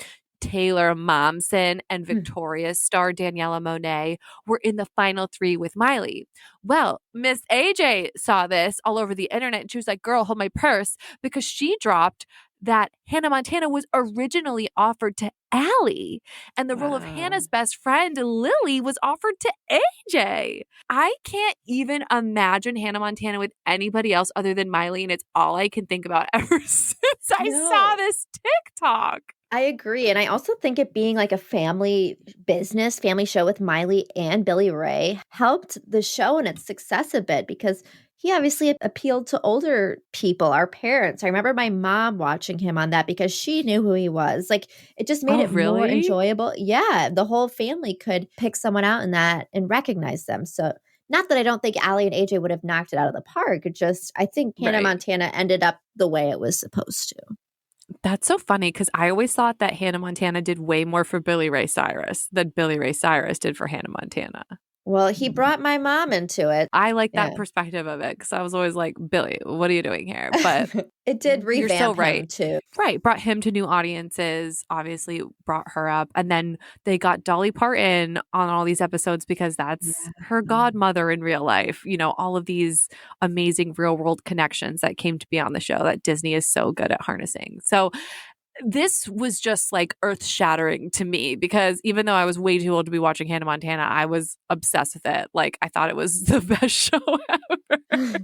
Taylor Momsen and Victoria's star Daniela Monet, were in the final 3 with Miley. Well, Miss AJ saw this all over the internet and she was like, girl, hold my purse, because she dropped that Hannah Montana was originally offered to Aly, and the role of Hannah's best friend, Lily, was offered to AJ. I can't even imagine Hannah Montana with anybody else other than Miley, and it's all I can think about ever since I saw this TikTok. I agree. And I also think it being like a family business, family show with Miley and Billy Ray helped the show and its success a bit because he obviously appealed to older people, our parents. I remember my mom watching him on that because she knew who he was. Like, it just made it more really? enjoyable. Yeah, the whole family could pick someone out in that and recognize them. So not that I don't think Aly and AJ would have knocked it out of the park. It just, I think Hannah Right. Montana ended up the way it was supposed to. That's so funny because I always thought that Hannah Montana did way more for Billy Ray Cyrus than Billy Ray Cyrus did for Hannah Montana. Well, he brought my mom into it. I like that Yeah. perspective of it because I was always like, Billy, what are you doing here? But It did You're revamp so him right. too. right, brought him to new audiences, obviously brought her up. And then they got Dolly Parton on all these episodes because that's her godmother in real life. You know, all of these amazing real world connections that came to be on the show that Disney is so good at harnessing. So this was just like earth shattering to me because even though I was way too old to be watching Hannah Montana, I was obsessed with it. Like I thought it was the best show ever.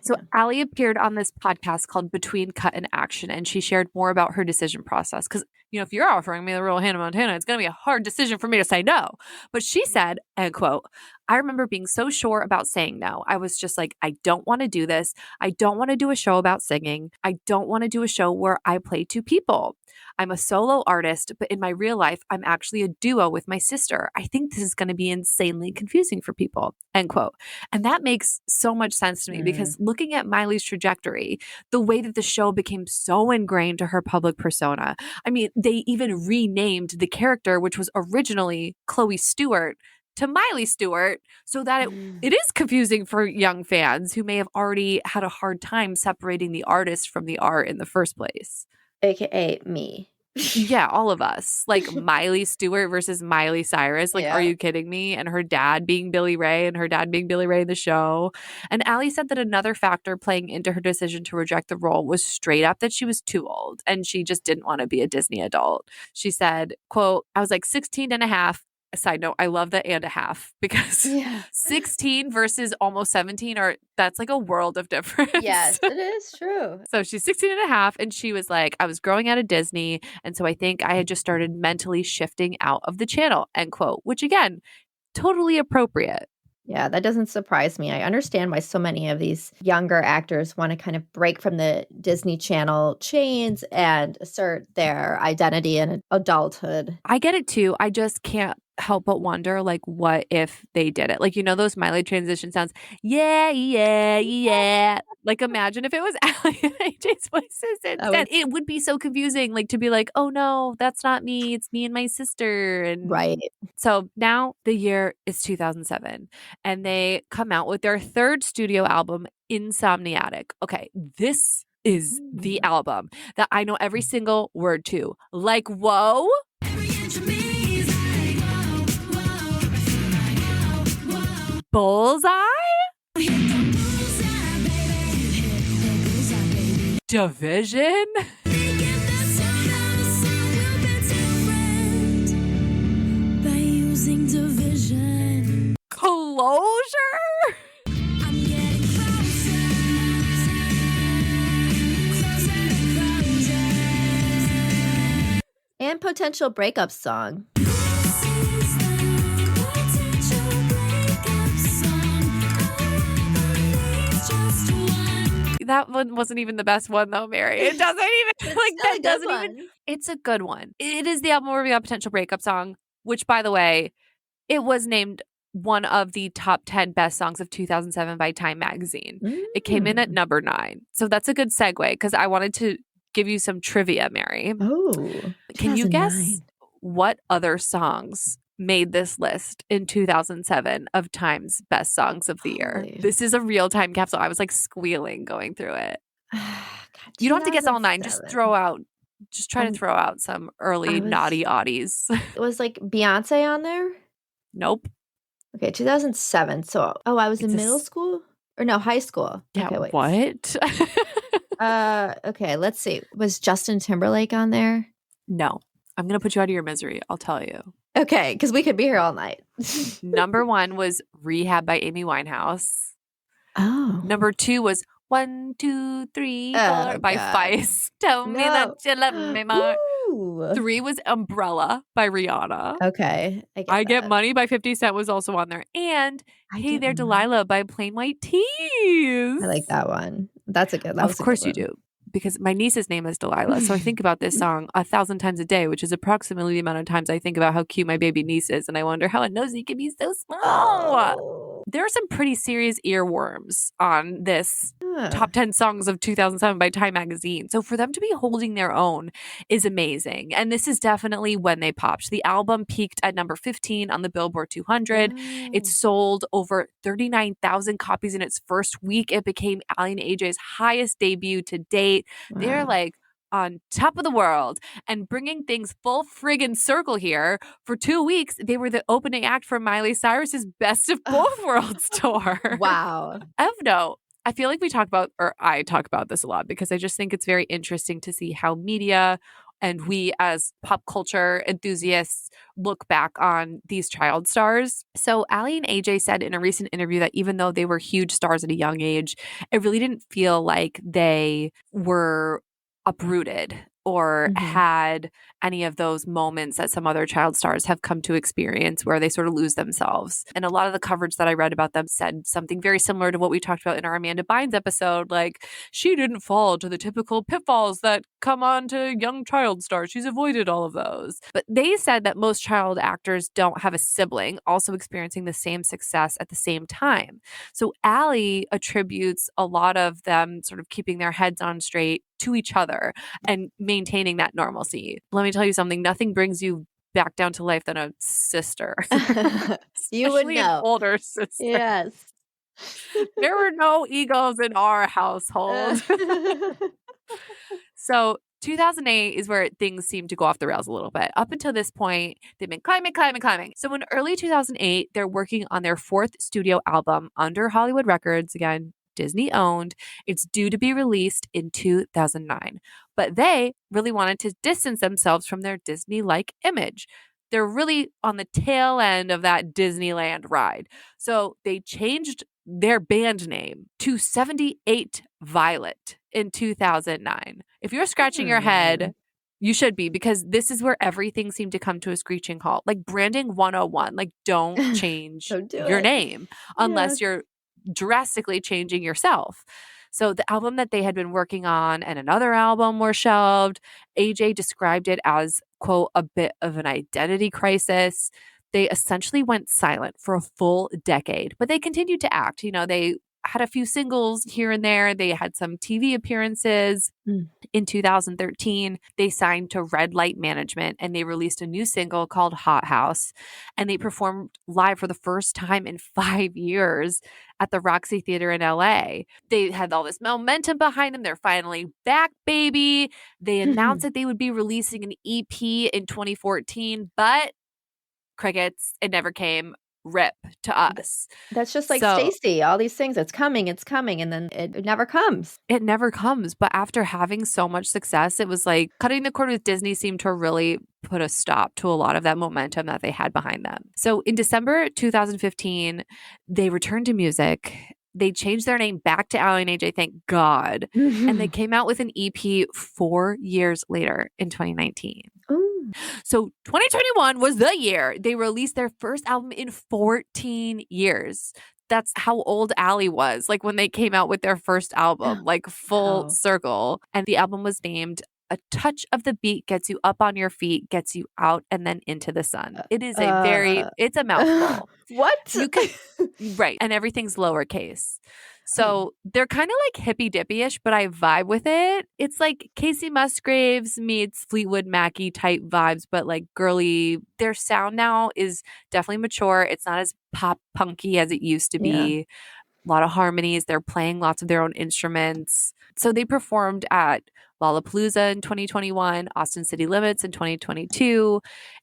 So Aly appeared on this podcast called Between Cut and Action, and she shared more about her decision process. Because, you know, if you're offering me the role of Hannah Montana, it's going to be a hard decision for me to say no. But she said, end quote, I remember being so sure about saying no. I was just like, I don't want to do this. I don't want to do a show about singing. I don't want to do a show where I play 2 people. I'm a solo artist, but in my real life, I'm actually a duo with my sister. I think this is going to be insanely confusing for people, end quote. And that makes so much sense to me because looking at Miley's trajectory, the way that the show became so ingrained to her public persona. I mean, they even renamed the character, which was originally Chloe Stewart, to Miley Stewart so that it is confusing for young fans who may have already had a hard time separating the artist from the art in the first place. AKA me. Yeah, all of us. Like Miley Stewart versus Miley Cyrus. Like, Yeah. Are you kidding me? And her dad being Billy Ray and her dad being Billy Ray in the show. And Aly said that another factor playing into her decision to reject the role was straight up that she was too old and she just didn't want to be a Disney adult. She said, quote, I was like 16 and a half. Side note, I love the and a half because 16 versus almost 17 that's like a world of difference. Yes, it is true. So she's 16 and a half and she was like, I was growing out of Disney. And so I think I had just started mentally shifting out of the channel, end quote, which again, totally appropriate. Yeah, that doesn't surprise me. I understand why so many of these younger actors want to kind of break from the Disney Channel chains and assert their identity in adulthood. I get it too. I just can't help but wonder, like, what if they did it? Like, you know, those Miley transition sounds, yeah. Like, imagine if it was Aly and AJ's voices instead. It would be so confusing, like, to be like, oh no, that's not me. It's me and my sister. And right. So now the year is 2007 and they come out with their third studio album, Insomniatic. Okay, this is the album that I know every single word to. Like, whoa. Bullseye? Division? Closure? And potential breakup song. That one wasn't even the best one though, Mary. It doesn't even like that doesn't even. It's a good one. It is the album where we got potential breakup song, which by the way, it was named one of the top 10 best songs of 2007 by Time Magazine. It came in at number 9. So that's a good segue because I wanted to give you some trivia, Mary. Oh, can you guess what other songs made this list in 2007 of Time's best songs of the year? This is a real time capsule. I was like squealing going through it. God, you don't have to guess all 9. Just try to throw out some early naughty oddies. It was like Beyonce on there? Nope. Okay, 2007. So, I was in middle school? Or no, high school. Yeah, okay, wait. What? Okay, let's see. Was Justin Timberlake on there? No. I'm going to put you out of your misery. I'll tell you. Okay, because we could be here all night. Number 1 was Rehab by Amy Winehouse. Oh. Number 2 was 1, 2, 3, 4 by Feist. Tell me that you love me more. 3 was Umbrella by Rihanna. Okay. I Get Money by 50 Cent was also on there. And Hey There Delilah by Plain White Tees. I like that one. That's a good one. Of course you do. Because my niece's name is Delilah. So I think about this song 1,000 times a day, which is approximately the amount of times I think about how cute my baby niece is. And I wonder how a nosy can be so small. Oh. There are some pretty serious earworms on this top 10 songs of 2007 by Time Magazine. So for them to be holding their own is amazing. And this is definitely when they popped. The album peaked at number 15 on the Billboard 200. It sold over 39,000 copies in its first week. It became Aly and AJ's highest debut to date. Wow. They're like on top of the world and bringing things full friggin' circle here. For 2 weeks, they were the opening act for Miley Cyrus's Best of Both Worlds tour. Wow. Of note, I feel like I talk about this a lot because I just think it's very interesting to see how media and we as pop culture enthusiasts look back on these child stars. So Aly and AJ said in a recent interview that even though they were huge stars at a young age, it really didn't feel like they were uprooted or had any of those moments that some other child stars have come to experience where they sort of lose themselves. And a lot of the coverage that I read about them said something very similar to what we talked about in our Amanda Bynes episode. Like, she didn't fall to the typical pitfalls that come on to young child stars. She's avoided all of those. But they said that most child actors don't have a sibling also experiencing the same success at the same time. So Aly attributes a lot of them sort of keeping their heads on straight to each other and maintaining that normalcy. Let me tell you something. Nothing brings you back down to life than a sister. You would Especially an know. older sister. Yes. There were no egos in our household. So 2008 is where things seem to go off the rails a little bit. Up until this point, they've been climbing. So in early 2008, they're working on their 4th studio album under Hollywood Records, again, Disney owned. It's due to be released in 2009. But they really wanted to distance themselves from their Disney-like image. They're really on the tail end of that Disneyland ride. So they changed their band name to 78 Violet in 2009. If you're scratching your head, you should be, because this is where everything seemed to come to a screeching halt. Like branding 101, like don't change Don't do your it. name unless you're drastically changing yourself. So the album that they had been working on and another album were shelved. AJ described it as, quote, a bit of an identity crisis. They essentially went silent for a full decade, but they continued to act. You know, they had a few singles here and there. They had some TV appearances. In 2013, they signed to Red Light Management and they released a new single called Hot House. And they performed live for the first time in 5 years at the Roxy Theater in LA. They had all this momentum behind them. They're finally back, baby. They announced that they would be releasing an EP in 2014, but crickets, it never came. Rip to us. That's just like Stacie. All these things, it's coming, and then it never comes. It never comes. But after having so much success, it was like cutting the cord with Disney seemed to really put a stop to a lot of that momentum that they had behind them. So in December 2015, they returned to music. They changed their name back to Aly AJ, thank God. And they came out with an EP 4 years later in 2019. So 2021 was the year they released their first album in 14 years. That's how old Aly was, like when they came out with their first album, like full circle. And the album was named A Touch of the Beat Gets You Up on Your Feet, Gets You Out and Then Into the Sun. It is it's a mouthful. What? You can, right. And everything's lowercase. So they're kind of like hippy dippy-ish, but I vibe with it. It's like Casey Musgraves meets Fleetwood Mackie type vibes, but like girly. Their sound now is definitely mature. It's not as pop punky as it used to be. A lot of harmonies. They're playing lots of their own instruments. So they performed at Lollapalooza in 2021, Austin City Limits in 2022,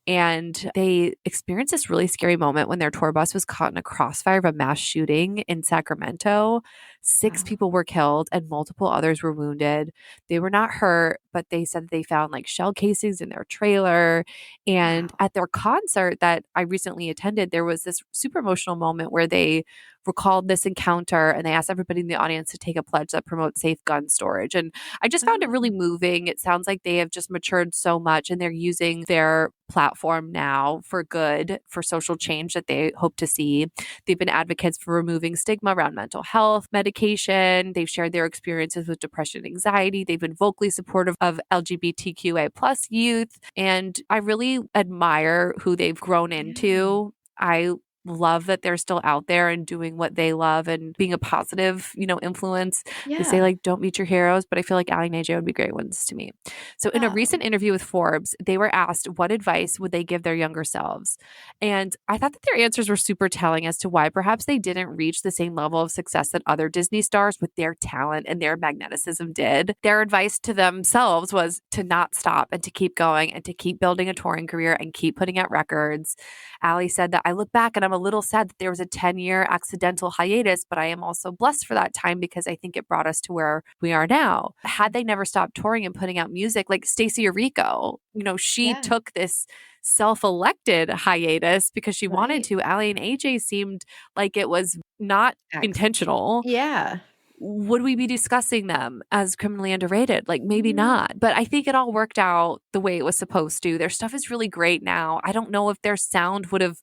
and they experienced this really scary moment when their tour bus was caught in a crossfire of a mass shooting in Sacramento. 6 people were killed and multiple others were wounded. They were not hurt, but they said that they found like shell casings in their trailer. And at their concert that I recently attended, there was this super emotional moment where they recalled this encounter and they asked everybody in the audience to take a pledge that promotes safe gun storage. And I just found it really moving. It sounds like they have just matured so much and they're using their platform now for good, for social change that they hope to see. They've been advocates for removing stigma around mental health, medication. They've shared their experiences with depression and anxiety. They've been vocally supportive of LGBTQA plus youth. And I really admire who they've grown into. I love that they're still out there and doing what they love and being a positive, influence. They say like, don't meet your heroes, but I feel like Aly and AJ would be great ones to me. So in a recent interview with Forbes, they were asked what advice would they give their younger selves? And I thought that their answers were super telling as to why perhaps they didn't reach the same level of success that other Disney stars with their talent and their magneticism did. Their advice to themselves was to not stop and to keep going and to keep building a touring career and keep putting out records. Aly said that I look back and I'm a little sad that there was a 10-year accidental hiatus, but I am also blessed for that time because I think it brought us to where we are now. Had they never stopped touring and putting out music, like Stacie Orrico, she took this self-elected hiatus because she wanted to. Aly and AJ seemed like it was not intentional. Yeah. Would we be discussing them as criminally underrated? Like maybe not, but I think it all worked out the way it was supposed to. Their stuff is really great now. I don't know if their sound would have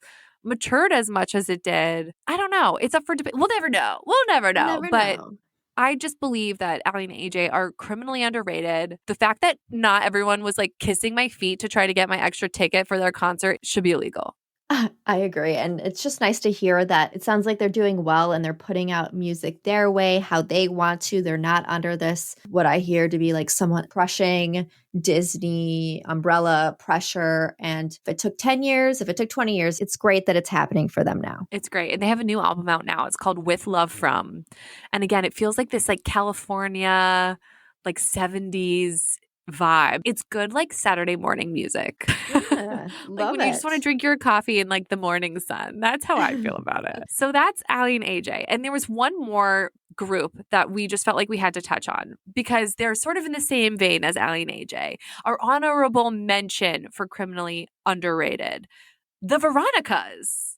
matured as much as it did. I don't know. It's up for debate. We'll never know. But I just believe that Aly and AJ are criminally underrated. The fact that not everyone was like kissing my feet to try to get my extra ticket for their concert should be illegal. I agree. And it's just nice to hear that it sounds like they're doing well and they're putting out music their way, how they want to. They're not under this, what I hear to be like somewhat crushing Disney umbrella pressure. And if it took 10 years, if it took 20 years, it's great that it's happening for them now. It's great. And they have a new album out now. It's called With Love From. And again, it feels like this like California, like 70s vibe. It's good like Saturday morning music. Yeah, Like love when you just it. want to drink your coffee in like the morning sun. That's how I feel about it. So that's Aly and AJ. And there was one more group that we just felt like we had to touch on because they're sort of in the same vein as Aly and AJ. Our honorable mention for criminally underrated, the Veronicas.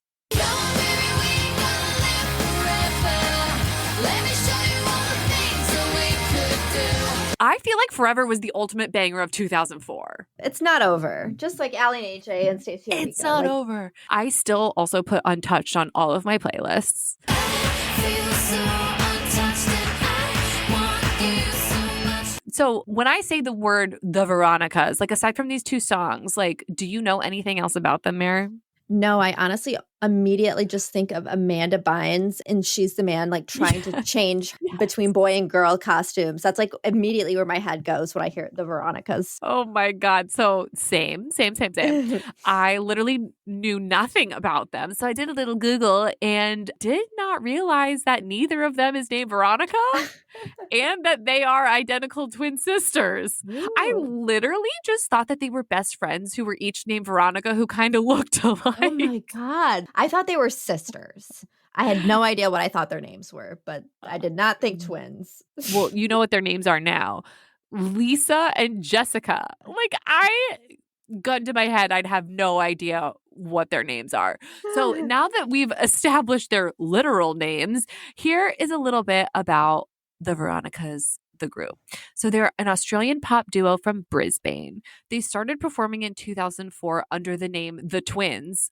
I feel like Forever was the ultimate banger of 2004. It's not over. Just like Aly and AJ and Stacie Orrico. It's not over. I still also put Untouched on all of my playlists. So when I say the word the Veronicas, like aside from these two songs, like do you know anything else about them, Mary? No, I honestly immediately just think of Amanda Bynes and she's the man like trying to change between boy and girl costumes. That's like immediately where my head goes when I hear the Veronicas. Oh my God. So same. I literally knew nothing about them. So I did a little Google and did not realize that neither of them is named Veronica and that they are identical twin sisters. I Ooh. literally just thought that they were best friends who were each named Veronica who kind of looked alike. Oh my God. I thought they were sisters. I had no idea what I thought their names were, but I did not think twins. Well, you know what their names are now. Lisa and Jessica. Like gun to my head, I'd have no idea what their names are. So now that we've established their literal names, here is a little bit about the Veronicas, the group. So they're an Australian pop duo from Brisbane. They started performing in 2004 under the name The Twins,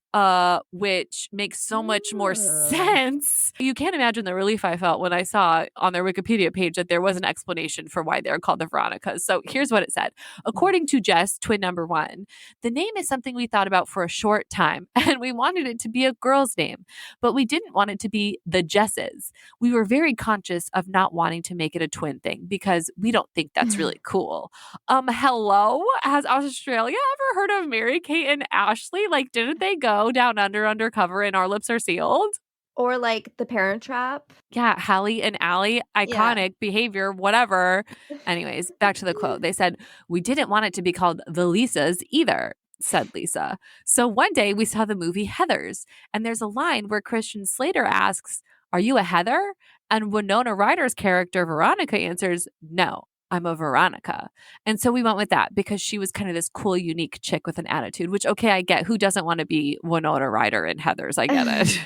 which makes so much more sense. You can't imagine the relief I felt when I saw on their Wikipedia page that there was an explanation for why they're called the Veronicas. So here's what it said. According to Jess, twin number one, the name is something we thought about for a short time, and we wanted it to be a girl's name, but we didn't want it to be the Jesses. We were very conscious of not wanting to make it a twin thing because we don't think that's really cool. Hello? Has Australia ever heard of Mary Kate and Ashley? Like, didn't they go down undercover and Our Lips Are Sealed? Or like The Parent Trap. Yeah, Hallie and Aly, iconic behavior, whatever. Anyways, back to the quote. They said, we didn't want it to be called the Lisas either, said Lisa. So one day we saw the movie Heathers, and there's a line where Christian Slater asks, are you a Heather? And Winona Ryder's character, Veronica, answers, no, I'm a Veronica. And so we went with that because she was kind of this cool, unique chick with an attitude, which, okay, I get. Who doesn't want to be Winona Ryder in Heathers? I get it.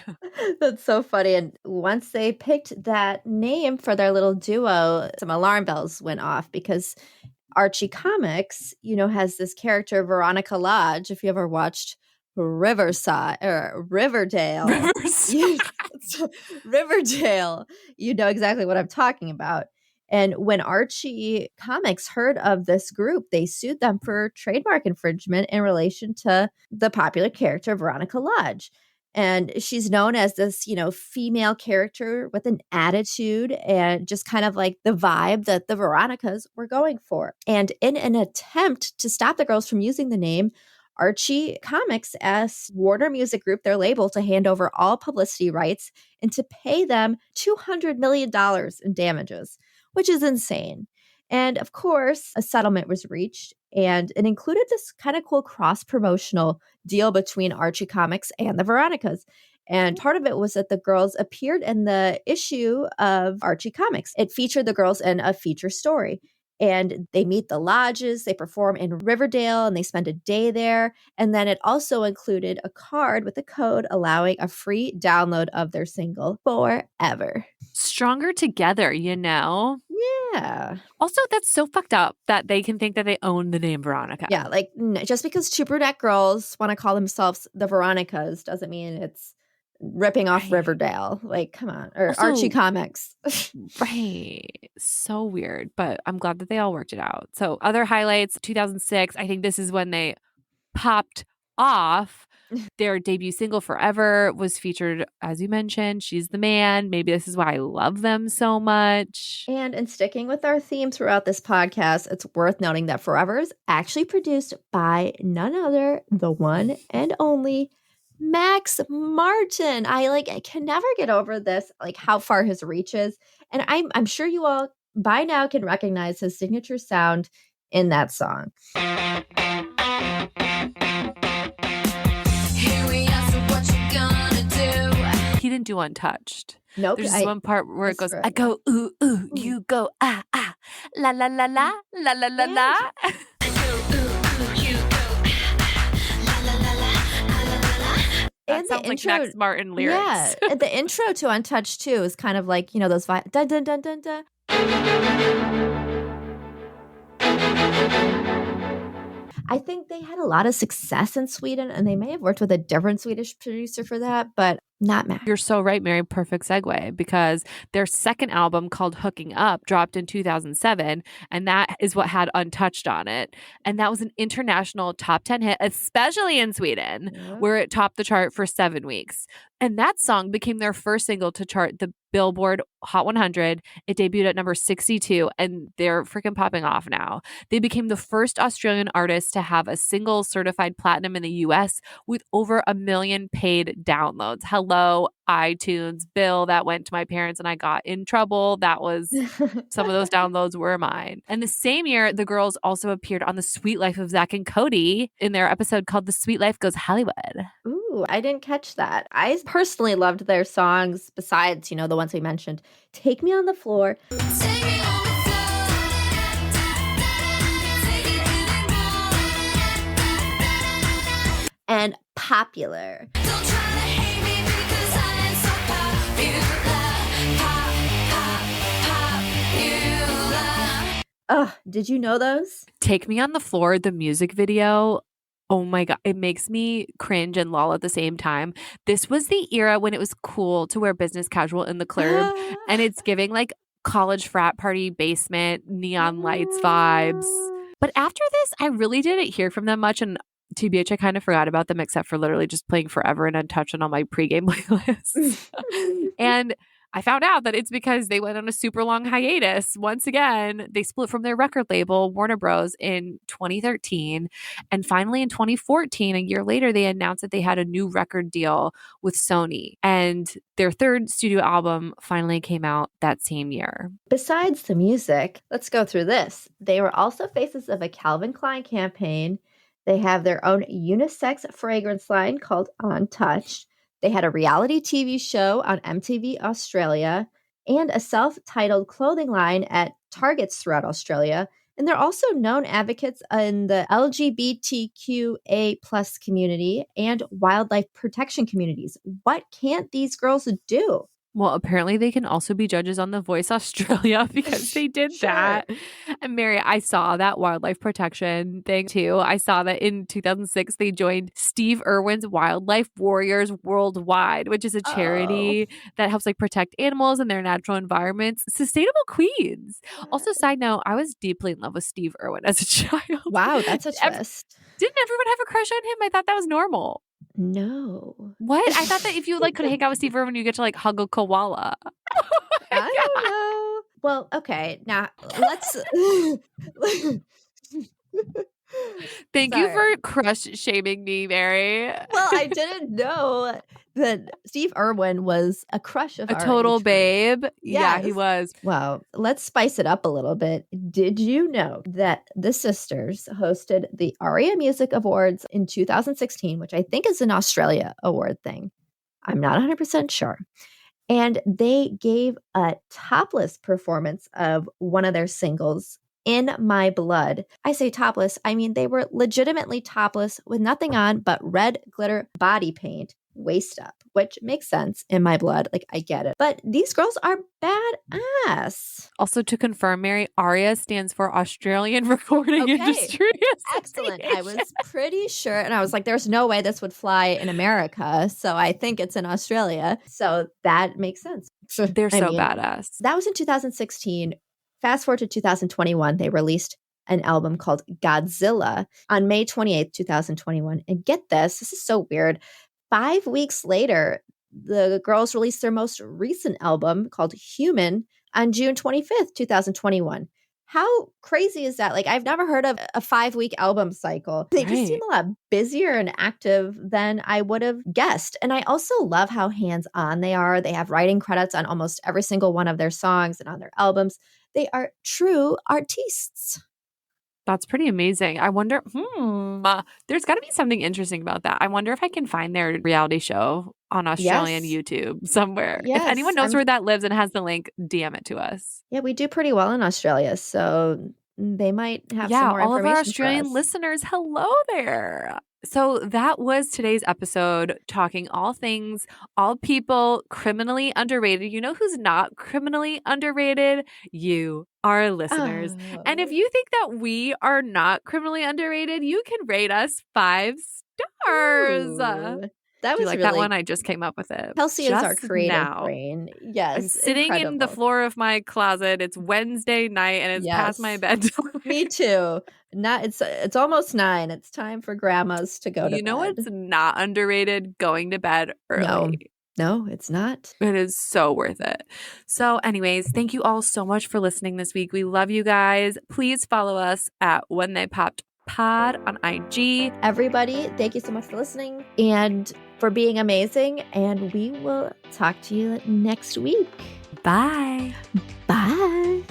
That's so funny. And once they picked that name for their little duo, some alarm bells went off because Archie Comics, has this character, Veronica Lodge. If you ever watched Riverdale, Riverdale, you know exactly what I'm talking about. And when Archie Comics heard of this group, they sued them for trademark infringement in relation to the popular character Veronica Lodge. And she's known as this, female character with an attitude and just kind of like the vibe that the Veronicas were going for. And in an attempt to stop the girls from using the name, Archie Comics asked Warner Music Group, their label, to hand over all publicity rights and to pay them $200 million in damages, which is insane. And of course, a settlement was reached, and it included this kind of cool cross-promotional deal between Archie Comics and the Veronicas. And part of it was that the girls appeared in the issue of Archie Comics. It featured the girls in a feature story. And they meet the lodges, they perform in Riverdale, and they spend a day there. And then it also included a card with a code allowing a free download of their single, Forever. Stronger together, Yeah. Also, that's so fucked up that they can think that they own the name Veronica. Yeah, like just because two brunette girls want to call themselves the Veronicas doesn't mean it's ripping off Riverdale. Like, come on. Or also, Archie Comics. Right. So weird. But I'm glad that they all worked it out. So other highlights, 2006, I think this is when they popped off. Their debut single, Forever, was featured, as you mentioned. She's the man. Maybe this is why I love them so much. And in sticking with our theme throughout this podcast, it's worth noting that Forever is actually produced by none other, the one and only Max Martin. I can never get over this, like how far his reach is. And I'm sure you all by now can recognize his signature sound in that song. Here we are, so what you gonna do? He didn't do Untouched. Nope. There's this one part where it goes, right. I go, ooh, ooh, you go, ah, ah, la, la, la, la, la, la, la, la. That And sounds the like intro, Max Martin lyrics. Yeah, and the intro to Untouched too is kind of like, those dun dun dun dun dun. I think they had a lot of success in Sweden, and they may have worked with a different Swedish producer for that, but not Max. You're so right, Mary. Perfect segue, because their second album, called Hooking Up, dropped in 2007, and that is what had Untouched on it. And that was an international top 10 hit, especially in Sweden, where it topped the chart for 7 weeks. And that song became their first single to chart the Billboard Hot 100. It debuted at number 62, and they're freaking popping off now. They became the first Australian artist to have a single certified platinum in the US with over 1 million paid downloads. Hello, iTunes bill that went to my parents and I got in trouble. That was some of those downloads were mine. And the same year, the girls also appeared on The Sweet Life of Zach and Cody in their episode called The Sweet Life Goes Hollywood. Ooh, I didn't catch that. I personally loved their songs besides, the ones we mentioned. Take Me on the Floor. Take me on the floor. Take it anymore. And Popular. Don't try to hate me because I am so popular. Oh, did you know those? Take Me on the Floor, the music video. Oh my God, it makes me cringe and lol at the same time. This was the era when it was cool to wear business casual in the club, and it's giving like college frat party basement, neon lights vibes. But after this, I really didn't hear from them much, and TBH, I kind of forgot about them except for literally just playing Forever and Untouched on all my pregame playlists. And I found out that it's because they went on a super long hiatus. Once again, they split from their record label, Warner Bros., in 2013. And finally, in 2014, a year later, they announced that they had a new record deal with Sony. And their third studio album finally came out that same year. Besides the music, let's go through this. They were also faces of a Calvin Klein campaign. They have their own unisex fragrance line called Untouched. They had a reality TV show on MTV Australia and a self-titled clothing line at Targets throughout Australia. And they're also known advocates in the LGBTQA plus community and wildlife protection communities. What can't these girls do? Well, apparently they can also be judges on The Voice Australia because they did that. And Mary, I saw that wildlife protection thing too. I saw that in 2006, they joined Steve Irwin's Wildlife Warriors Worldwide, which is a charity that helps like protect animals and their natural environments. Sustainable Queens. Also, side note, I was deeply in love with Steve Irwin as a child. Wow, that's a twist. Didn't everyone have a crush on him? I thought that was normal. No. What? I thought that if you like could hang out with Steve Irwin, you get to like hug a koala. I don't know. Well, okay. Now let's Thank you for crush shaming me, Mary. Well, I didn't know that Steve Irwin was a crush of A our total age group. babe. Yeah, Yes. he was. Well, let's spice it up a little bit. Did you know that the sisters hosted the ARIA Music Awards in 2016, which I think is an Australia award thing? I'm not 100% sure. And they gave a topless performance of one of their singles, In My Blood. I say topless, I mean they were legitimately topless with nothing on but red glitter body paint, waist up, which makes sense. In My Blood, like I get it. But these girls are badass. Also, to confirm, Mary, ARIA stands for Australian Recording Okay. Industry Excellent. I was pretty sure. And I was like, there's no way this would fly in America. So I think it's in Australia. So that makes sense. They're I so mean, badass. That was in 2016. Fast forward to 2021, they released an album called Godzilla on May 28th, 2021. And get this is so weird. 5 weeks later, the girls released their most recent album called Human on June 25th, 2021. How crazy is that? Like, I've never heard of a 5-week album cycle. They just seem a lot busier and active than I would have guessed. And I also love how hands-on they are. They have writing credits on almost every single one of their songs and on their albums. They are true artistes. That's pretty amazing. I wonder, there's got to be something interesting about that. I wonder if I can find their reality show on Australian YouTube somewhere. Yes, if anyone knows where that lives and has the link, DM it to us. Yeah, we do pretty well in Australia, so they might have some more all information of our for Australian us. listeners, hello there. So that was today's episode, talking all things, all people criminally underrated. You know who's not criminally underrated? You, our listeners. And if you think that we are not criminally underrated, you can rate us 5 stars. Ooh, that Do you was like really, that one? I just came up with it. Kelsey is our just creative now. brain. Yes, I'm sitting in the incredible. floor of my closet. It's Wednesday night and it's past my bedtime. Me too. It's almost 9. It's time for grandmas to go to bed. You know what's not underrated? Going to bed early. No, it's not. It is so worth it. So anyways, thank you all so much for listening this week. We love you guys. Please follow us at When They Popped Pod on IG. Everybody, thank you so much for listening and for being amazing. And we will talk to you next week. Bye. Bye.